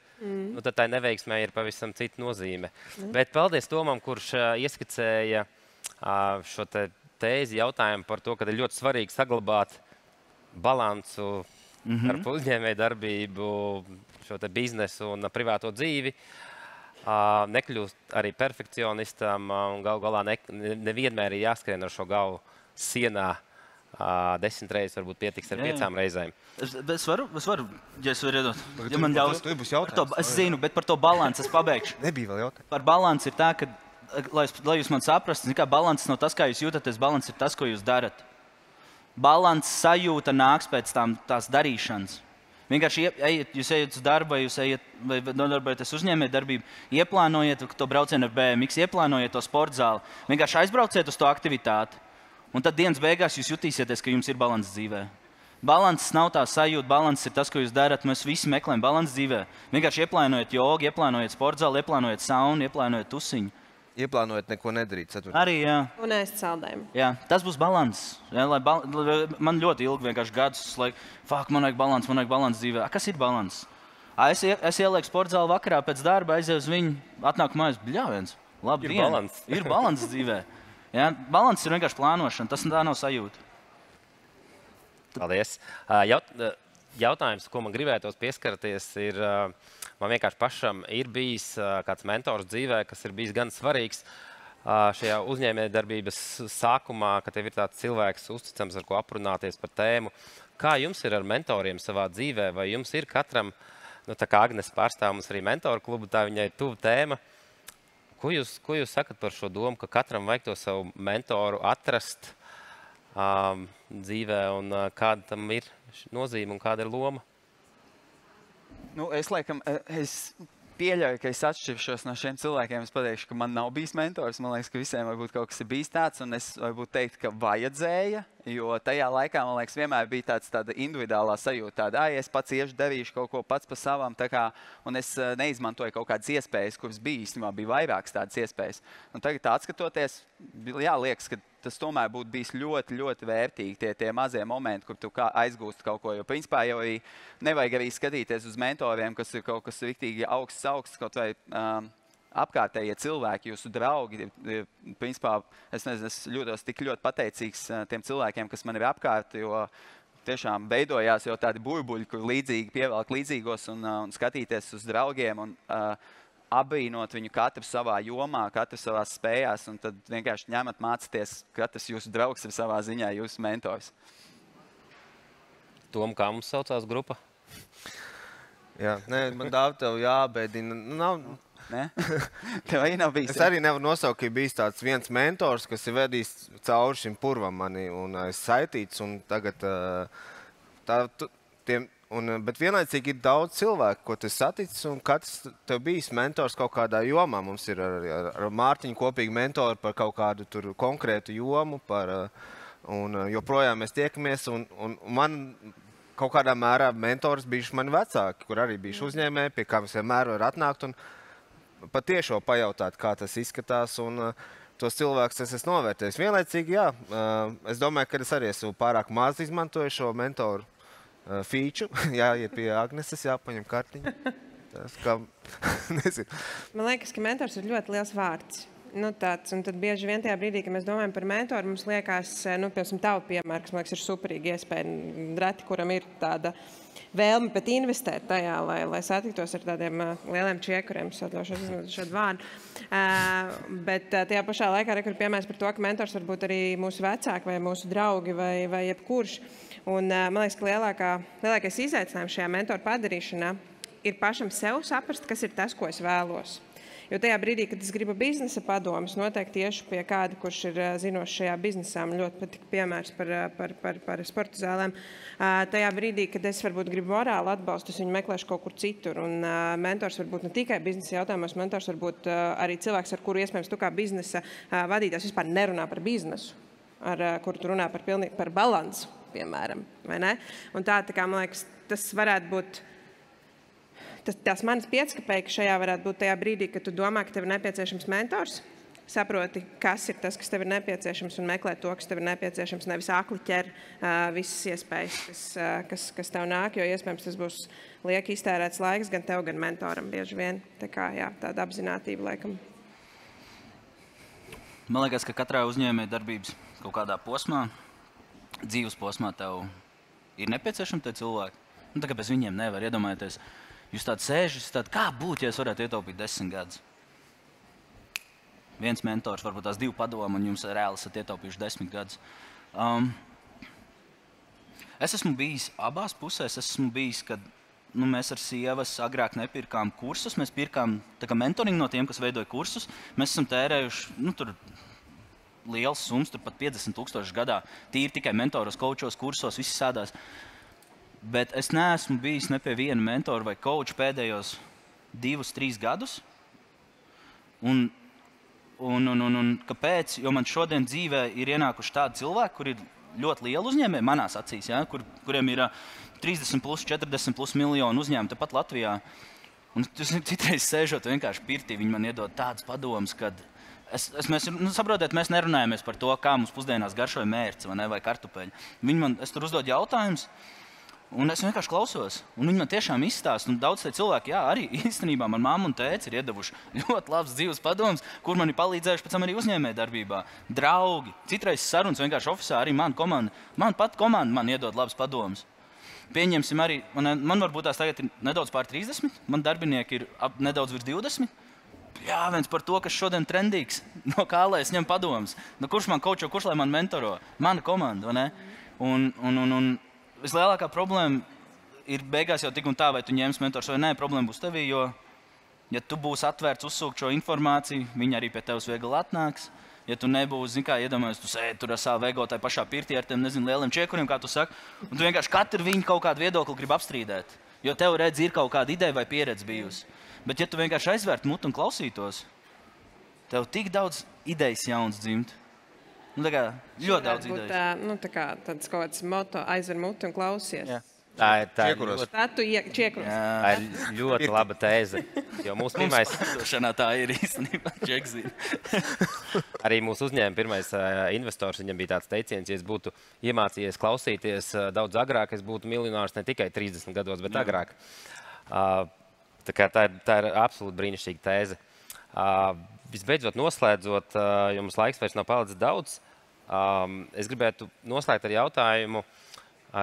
tad tai neveiksmē ir pavisam cita nozīme. Bet paldies Tomam, kurš ieskicēja šo tēzi jautājumu par to, ka ir ļoti svarīgi saglabāt balansu ar uzņēmēju darbību, šo biznesu un privāto dzīvi. Nekļūst arī perfekcionistam un galā nevienmēr ir jāskrien ar šo galvu sienā. 10 reizes varbūt pietiks ar 5 reizēm. Es varu, ja es varu iedot. Ja man ļaus, tu būs jautājums. Es zinu, bet par to balansu es pabeigšu. Nebija vēl jautājums. Par balansu ir tā, ka, lai jūs man saprastu, kā balanss nav tas, kā jūs jūtaties, balanss ir tas, ko jūs darat. Balanss sajūta nāks pēc tās darīšanas. Vienkārši jūs ejat uz darbu, vai nodarbojaties uzņēmēju darbību, ieplānojiet to braucienu ar BMX, ieplānojiet to sporta zāli. Vienkārši aizbrauciet uz to aktivitāti. Un tad dienas beigās jūs jutīsieties, ka jums ir balanss dzīvē. Balanss nav tā sajūta, balanss ir tas, ko jūs darat. Mēs visi meklējam balansu dzīvē. Vienkārši ieplānojiet jogu, ieplānojiet sporta zāli, ieplānojiet saunu, ieplānojiet tusiņu. Ieplānojot neko nedarīt. Arī, jā. Un ēst saldējumu. Jā, tas būs balanss. Jā, man ļoti ilgi vienkārši gadus, man vajag balanss dzīvē. Kas ir balanss? Es ielieku sporta zāli vakarā pēc darba, aizēju uz viņu, atnāku mājās, bļāviens. Labi, ir balanss dzīvē. Jā, balanss ir vienkārši plānošana, tas tā nav sajūta. Paldies. Jautājums, ko man gribētos pieskarties, ir, man vienkārši pašam ir bijis kāds mentors dzīvē, kas ir bijis gan svarīgs šajā uzņēmējdarbības sākumā, ka tev ir tāds cilvēks uzticams, ar ko aprunāties par tēmu. Kā jums ir ar mentoriem savā dzīvē? Vai jums ir katram, tā kā Agnes pārstāv mums arī mentoru klubu, tā viņai ir tuva tēma. Ko jūs sakat par šo domu, ka katram vajag to savu mentoru atrast dzīvē un kāda tam ir nozīme un kāda ir loma? Es pieļauju, ka es atšķiršos no šiem cilvēkiem. Es pateikšu, ka man nav bijis mentors. Man liekas, ka visiem varbūt kaut kas ir bijis tāds, un es varbūt teiktu, ka vajadzēja, jo tajā laikā, man liekas, vienmēr bija tāda individuālā sajūta. Es pats darīšu kaut ko pats pa savām, un es neizmantoju kaut kādas iespējas, kuras bija īstenībā, bija vairākas tādas iespējas. Un tagad atskatoties, liekas, ka tas tomēr būtu bijis ļoti, ļoti vērtīgi tie mazie momenti, kur tu aizgūst kaut ko. Jo principā jau arī nevajag arī skatīties uz mentoriem, kas ir kaut kas riktīgi augsts, kaut vai apkārtējie cilvēki, jūsu draugi. Principā, es jūtos tik ļoti pateicīgs tiem cilvēkiem, kas man ir apkārt, jo tiešām veidojās jau tādi burbuļi, kur līdzīgi pievelk līdzīgos un skatīties uz draugiem un apbrīnot viņu katru savā jomā, katru savās spējās, un tad vienkārši ņemat mācīties, katrs jūsu draugs ir savā ziņā jūsu mentors. Tom, kā mums saucās grupa? Jā, man dāv tev jābēdina. Ne? Tev arī nav bijis. Es arī nevaru nosaukt, ka bijis tāds viens mentors, kas ir vedījis cauri šim purvam mani, un es saitīts, un tagad bet vienlaicīgi ir daudz cilvēku, ko tu saticis, un katrs tev bijis mentors kaut kādā jomā. Mums ir ar Mārtiņu kopīgi mentori par kaut kādu tur konkrētu jomu, un joprojām mēs tiekamies, un man kaut kādā mērā mentors bijuši mani vecāki, kur arī bijuši uzņēmēji, pie kā mēs vienmēr var atnākt un patiešo pajautāt, kā tas izskatās, un tos cilvēkus es esmu novērtējis. Vienlaicīgi, jā, es domāju, ka es arī esmu pārāk maz izmantoju šo mentoru feature, jāiet pie Agneses, jāpaņem kartiņu. Tas kā, nezinu. Man liekas, ka mentors ir ļoti liels vārds. Nu, tāds, un tad bieži vien tajā brīdī, kad mēs domājam par mentoru, mums liekas, piemēram, tavu piemēru, kas man liekas ir superīga iespēja. Reti, kuram ir tāda vēlme pat investēt tajā, lai satiktos ar tādiem lieliem čiekuriem, es atļaušos izmantot šādu vārdu. Bet tajā pašā laikā ir piemērs par to, ka mentors var būt arī mūsu vecāki vai mūsu draugi vai jebkurš. Un man liekas, ka lielākais izaicinājums šajā mentoru padarīšanā ir pašam sev saprast, kas ir tas, ko es vēlos. Jo tajā brīdī, kad es gribu biznesa padomus, noteikti tieši pie kāda, kurš ir zinošs šajā biznesā, man ļoti patīk piemērs par sporta zālēm. Tajā brīdī, kad es varbūt gribu morāli atbalstu, es viņu meklēšu kaut kur citur. Un mentors var būt ne tikai biznesa jautājumos, mentors var būt arī cilvēks, ar kuru iespējams tu kā biznesa vadītājs vispār nerunā par biznesu, ar kuru tu runā par balansu, piemēram. Vai ne? Un tā kā man liekas, tas varētu būt. Tās manas 5 kapeikas šajā varētu būt tajā brīdī, kad tu domā, ka tev ir nepieciešams mentors, saproti, kas ir tas, kas tev ir nepieciešams, un meklē to, kas tev ir nepieciešams, nevis akli ķer visas iespējas, kas tev nāk, jo iespējams tas būs lieki iztērēts laiks gan tev, gan mentoram bieži vien. Tā kā, jā, tāda apzinātība laikam. Man liekas, ka katrā uzņēmēja darbības kaut kādā posmā, dzīves posmā tev ir nepieciešami tie cilvēki. Un tā kā bez viņiem nevar iedomāties. Jūs tādi sēžat, kā būtu, ja es varētu ietaupīt 10 gadus? Viens mentors, varbūt tās 2 padomu, un jums reāli esat ietaupījuši 10 gadus. Es esmu bijis abās pusēs. Es esmu bijis, kad mēs ar sievas agrāk nepirkām kursus. Mēs pirkām mentoringu no tiem, kas veidoja kursus. Mēs esam tērējuši liels summas, pat 50,000 gadā. Tīri tikai mentoros, coachos, kursos, visi sādās. Bet es neesmu bijis ne pie viena mentora vai coacha pēdējos 2-3 gadus. Un kāpēc? Jo man šodien dzīvē ir ienākuši tādi cilvēki, kuri ir ļoti lieli uzņēmēji manās acīs, ja? Kuriem ir 30+, 40+ miljonu uzņēmumu tepat Latvijā. Un citreiz sēžot vienkārši pirtī, viņi man iedod tādas padomas, kad saprotiet, mēs nerunājamies par to, kā mums pusdienās garšoja mērci vai kartupeļi. Es tur uzdod jautājumus. Un es vienkārši klausos, un viņi man tiešām izstāsta. Daudz cilvēki, jā, arī īstenībā man mamma un tēci ir iedevuši ļoti labs dzīves padoms, kur man ir palīdzējuši pēc tam arī uzņēmēju darbībā. Draugi, citreiz sarunas vienkārši ofisā, arī man komanda man iedod labs padoms. Pieņemsim arī, man varbūt tās tagad ir nedaudz pār 30, man darbinieki ir nedaudz virs 20. Jā, viens par to, kas šodien trendīgs, no kā lai es ņem padomus. No kurš man coacho, kurš lai man mentoro? Mana komanda, vai ne? Un vislielākā problēma ir beigās jau tik un tā, vai tu ņemsi mentors vai nē, problēma būs tevī, jo, ja tu būsi atvērts uzsūkt šo informāciju, viņi arī pie tevis viegli atnāks. Ja tu nebūsi, iedomājies, tu sēdi tur ar savu ego tai pašā pirtī ar tiem, lieliem čiekuriem, kā tu saki, un tu vienkārši katru viņu kaut kādu viedokli grib apstrīdēt, jo tev redz ir kaut kāda ideja vai pieredze bijusi. Bet ja tu vienkārši aizvērtu mutu un klausītos, tev tik daudz idejas jauns dzimt. Tā kā ļoti daudz idejas. Tā kā tāds kaut kāds moto aizver mutu un klausies. Jā. Tā ir ļoti laba tēze. Jo mūsu pirmais tā ir īstenībā Čekzina. Arī mūsu uzņēmuma pirmais investors, viņam bija tāds teiciens, ja es būtu iemācījies klausīties daudz agrāk, es būtu miljonārs ne tikai 30 gados, bet agrāk. Tā ir absolūti brīnišķīga tēze. Visbeidzot, noslēdzot, jo mums laiks vairs nav palicis daudz, es gribētu noslēgt ar jautājumu,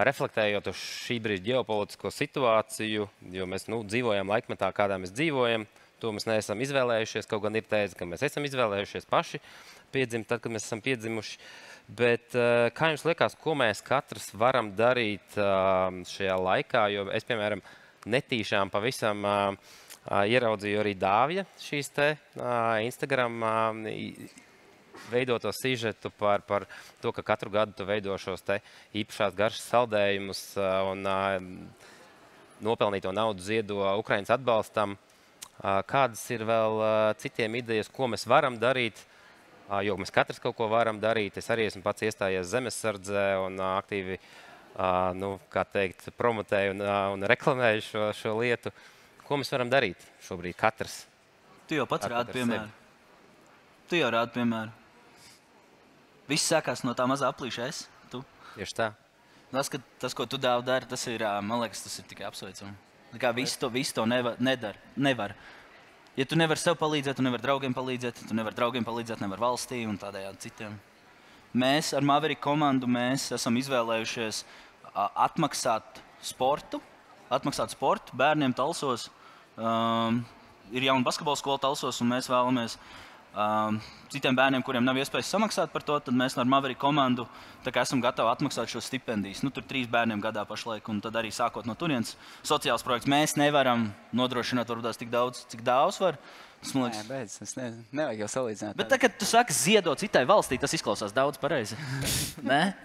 reflektējot uz šī brīža ģeopolitisko situāciju, jo mēs dzīvojam laikmetā, kādā mēs dzīvojam. To mēs neesam izvēlējušies, kaut gan ir tēze, ka mēs esam izvēlējušies paši piedzimt, tad, kad mēs esam piedzimuši. Bet kā jums liekas, ko mēs katrs varam darīt šajā laikā? Jo es, piemēram, netīšām pavisam ieraudzīju arī Dāvja šīs te Instagram veidoto sižetu par to, ka katru gadu tu veido šos te īpašās garšas saldējumus un nopelnīto naudu ziedo Ukrainas atbalstam. Kādas ir vēl citiem idejas, ko mēs varam darīt, jo mēs katrs kaut ko varam darīt. Es arī esmu pats iestājies zemesardzē un aktīvi, kā teikt, promotēju un reklamēju šo lietu. Ko mēs varam darīt šobrīd katrs? Tu jau pats rādi piemēru. Tu jau rādi piemēru. Viss sākās no tā mazā aplīša. Tieši tā. Tas, ko tu dari, tas ir, man liekas, tas ir tikai apsveicami. Visu to nevar. Ja tu nevari sev palīdzēt, tu nevari draugiem palīdzēt, nevar valstī un tādējādi citiem. Mēs ar Maverick komandu esam izvēlējušies atmaksāt sportu bērniem Talsos. Ir jauna basketbola skola Talsos, un mēs vēlamies citiem bērniem, kuriem nav iespējas samaksāt par to, tad mēs ar Maverick komandu esam gatavi atmaksāt šo stipendijas. Tur 3 bērniem gadā pašlaik, un tad arī sākot no turienes sociāls projekts. Mēs nevaram nodrošināt varbūt tik daudz, cik dāvs var. Tas, man liekas, es nevajag jau salīdzināt. Bet tagad tu saki ziedot citai valstī, tas izklausās daudz pareizi. Nē?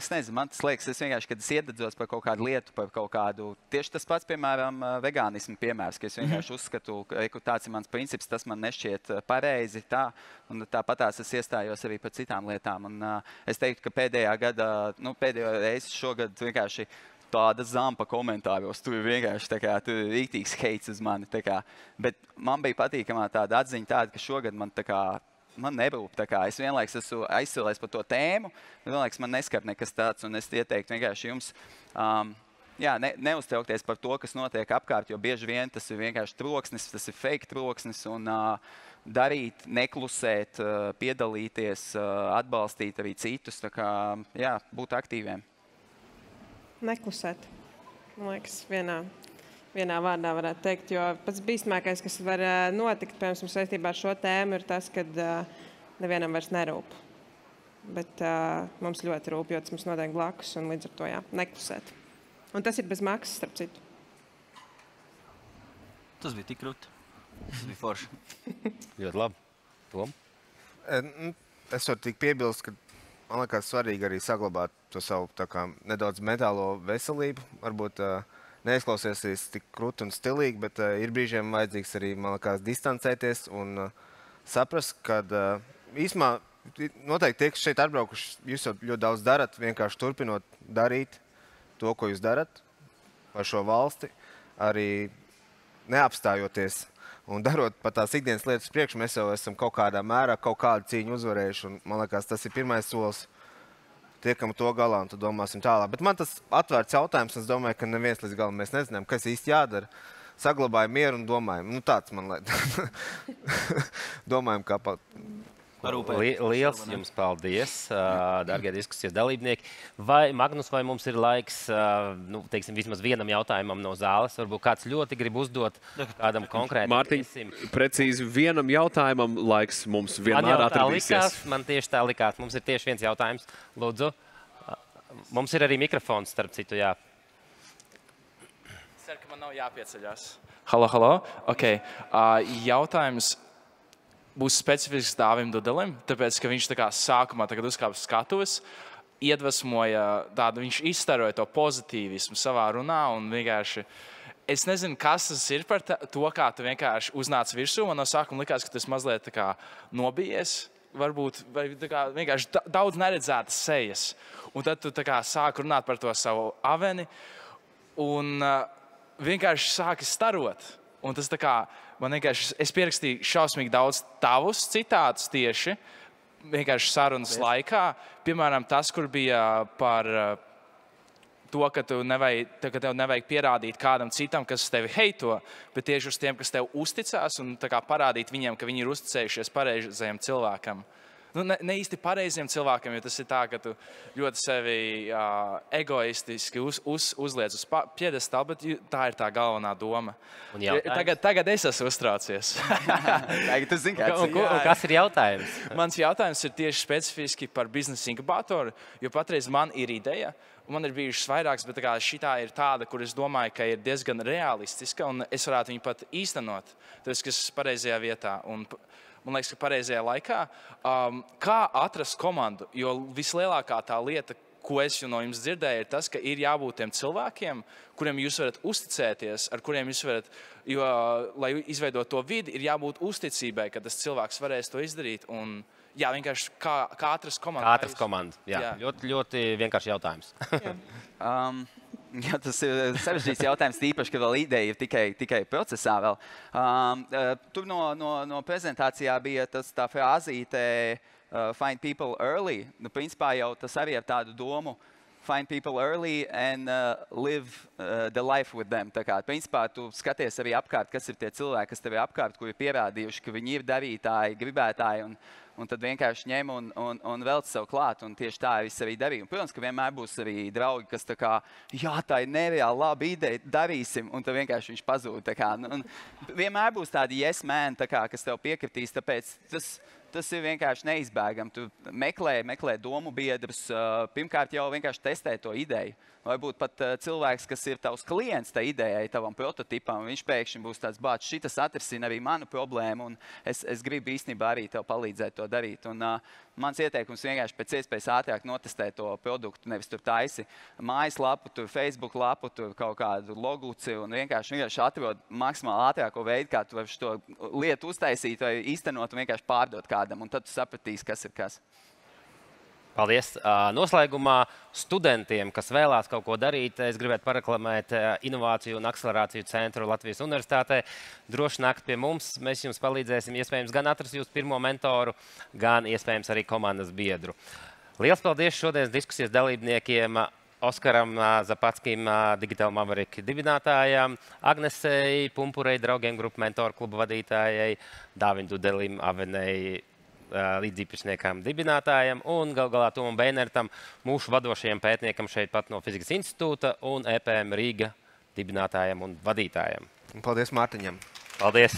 Es nezinu, man tas liekas, es vienkārši, kad es iededzos par kaut kādu lietu, par kaut kādu, tieši tas pats, piemēram, vegānismu piemērs, ka es vienkārši uzskatu, ka tāds ir mans princips, tas man nešķiet pareizi tā, un tāpatās es iestājos arī par citām lietām. Un es teiktu, ka pēdējo reizi šogad vienkārši tāda zampa komentāros, tur ir vienkārši tur ir rītīgs heits uz mani. Bet man bija patīkamā tāda atziņa tāda, ka šogad man nerūp. Es vienlaiks esmu aizsilēs par to tēmu, vienlaiks man neskar nekas tāds, un es ieteiktu vienkārši jums neuztraukties par to, kas notiek apkārt, jo bieži vien tas ir vienkārši troksnis, tas ir fake troksnis, un darīt, neklusēt, piedalīties, atbalstīt arī citus, būt aktīviem. Neklusēt. Man liekas, vienā vārdā varētu teikt, jo pats bīstamākais, kas var notikt, piemēram, saistībā ar šo tēmu, ir tas, ka nevienam vairs nerūp. Bet mums ļoti rūp, jo tas mums notiek blakus, un līdz ar to neklusēt. Un tas ir bez maksas, starp citu. Tas bija tik krūti. Tas bija forši. Ļoti labi. Tom? Es varu tik piebilst, ka man liekas svarīgi arī saglabāt to savu nedaudz mentālo veselību. Varbūt neizklausies tik krūti un stilīgi, bet ir brīžiem vajadzīgs arī, man liekas, distancēties un saprast, ka īsumā noteikti tie, kas šeit atbraukuši, jūs jau ļoti daudz darat, vienkārši turpinot darīt to, ko jūs darat par šo valsti, arī neapstājoties un darot pat tās ikdienas lietas priekš, mēs jau esam kaut kādā mērā kaut kādu cīņu uzvarējuši, un man liekas, tas ir pirmais solis. Tiekam to galā un tad domāsim tālāk. Bet man tas atvērts jautājums, un es domāju, ka neviens līdz galam mēs nezinām, kas īsti jādara. Saglabājam mieru un domājam. Tāds man liekas. Domājam, kā Liels jums paldies, dārgie diskusijas dalībnieki. Magnus, vai mums ir laiks, vismaz vienam jautājumam no zāles? Varbūt kāds ļoti grib uzdot kādam konkrētam. Mārtiņ, precīzi vienam jautājumam laiks mums vienmēr atradīsies. Man tieši tā likās. Mums ir tieši viens jautājums. Lūdzu. Mums ir arī mikrofons, starp citu, jā. Ceru, ka man nav jāpieceļās. Halo. Ok. Jautājums būs specifisks Dāvim Dudelim, tāpēc, ka viņš sākumā uzkāpa skatuves, iedvesmoja tādu, viņš izstaroja to pozitīvismu savā runā un vienkārši, es nezinu, kas tas ir par to, kā tu vienkārši uznāc virsū, man no sākuma likās, ka tas mazliet nobijies, varbūt, vai vienkārši daudz neredzētas sejas, un tad tu sāki runāt par to savu aveni un vienkārši sāki starot, un tas man vienkārši, es pierakstīju šausmīgi daudz tavus citātus tieši, vienkārši sarunas laikā. Piemēram, tas, kur bija par to, ka tev nevajag pierādīt kādam citam, kas tevi heito, bet tieši uz tiem, kas tev uzticās un parādīt viņiem, ka viņi ir uzticējušies pareizajam cilvēkam. Ne īsti pareiziem cilvēkiem, jo tas ir tā, ka tu ļoti sevi egoistiski uzliec uz piedestālu, bet tā ir tā galvenā doma. Tagad es esmu uztraucies. Kas ir jautājums? Mans jautājums ir tieši specifiski par biznesa inkubatoru, jo patreiz man ir ideja, un man ir bijušas vairākas, bet šitā ir tāda, kur es domāju, ka ir diezgan realistiska, un es varētu viņu pat īstenot. Tas, kas ir pareizajā vietā. Un man liekas, ka pareizajā laikā. Kā atrast komandu? Jo vislielākā tā lieta, ko es no jums dzirdēju, ir tas, ka ir jābūt tiem cilvēkiem, kuriem jūs varat uzticēties, ar kuriem jūs varat, jo, lai izveidot to vidi, ir jābūt uzticībai, ka tas cilvēks varēs to izdarīt. Un, vienkārši kā atrast komandu. Kā atrast komandu, jā. Ļoti, ļoti vienkārši jautājums. Jā, tas ir sarežģīts jautājums, tīpaši, ka vēl ideja ir tikai procesā vēl. Tur no prezentācijā bija tā frāzīte find people early. Nu, principā jau tas arī ar tādu domu. Find people early and live the life with them. Tā kā, principā, tu skaties arī apkārt, kas ir tie cilvēki, kas tev ir apkārt, kuri pierādījuši, ka viņi ir darītāji, gribētāji, un tad vienkārši ņem un velc sev klāt. Un tieši tā es arī darīju. Un, protams, ka vienmēr būs arī draugi, kas tā kā, jā, tā ir nereāli laba ideja, darīsim, un tad vienkārši viņš pazūd. Tā kā, un vienmēr būs tādi yes man, tā kā, kas tev piekritīs, tāpēc tas ir vienkārši neizbēgami. Tu meklē domu biedrus, pirmkārt jau vienkārši testē to ideju. Varbūt pat cilvēks, kas ir tavs klients tai idejai, tavam prototipam, viņš pēkšņi būs tāds bāts, šitas atrisina arī manu problēmu, un es gribu īstenībā arī tev palīdzēt to darīt. Un mans ieteikums vienkārši pēc iespējas ātrāk notestēt to produktu, nevis tur taisi mājaslapu, tur Facebook lapu, tur kaut kādu loguci, un vienkārši atrod maksimāli ātrāko veidu, kā tu vari šo lietu uztaisīt vai īstenot un vienkārši pārdot kādam, un tad tu sapratīsi, kas ir kas. Paldies. Noslēgumā studentiem, kas vēlās kaut ko darīt, es gribētu pareklamēt Inovāciju un akcelerāciju centru Latvijas Universitātē. Droši nākt pie mums, mēs jums palīdzēsim, iespējams, gan atrast jūsu pirmo mentoru, gan iespējams arī komandas biedru. Liels paldies šodienas diskusijas dalībniekiem, Oskaram Zapackim, Digital Maverick dibinātājām, Agnesei Pumpurei, draugiem grupu mentoru klubu vadītājai, Dāvim Dudelim, Avenei, līdzīpašniekam dibinātājam un gal galā Tomam Beinertam, mūsu vadošajam pētniekam šeit pat no Fizikas institūta un EPM Rīga dibinātājam un vadītājam. Paldies Mārtiņam. Paldies!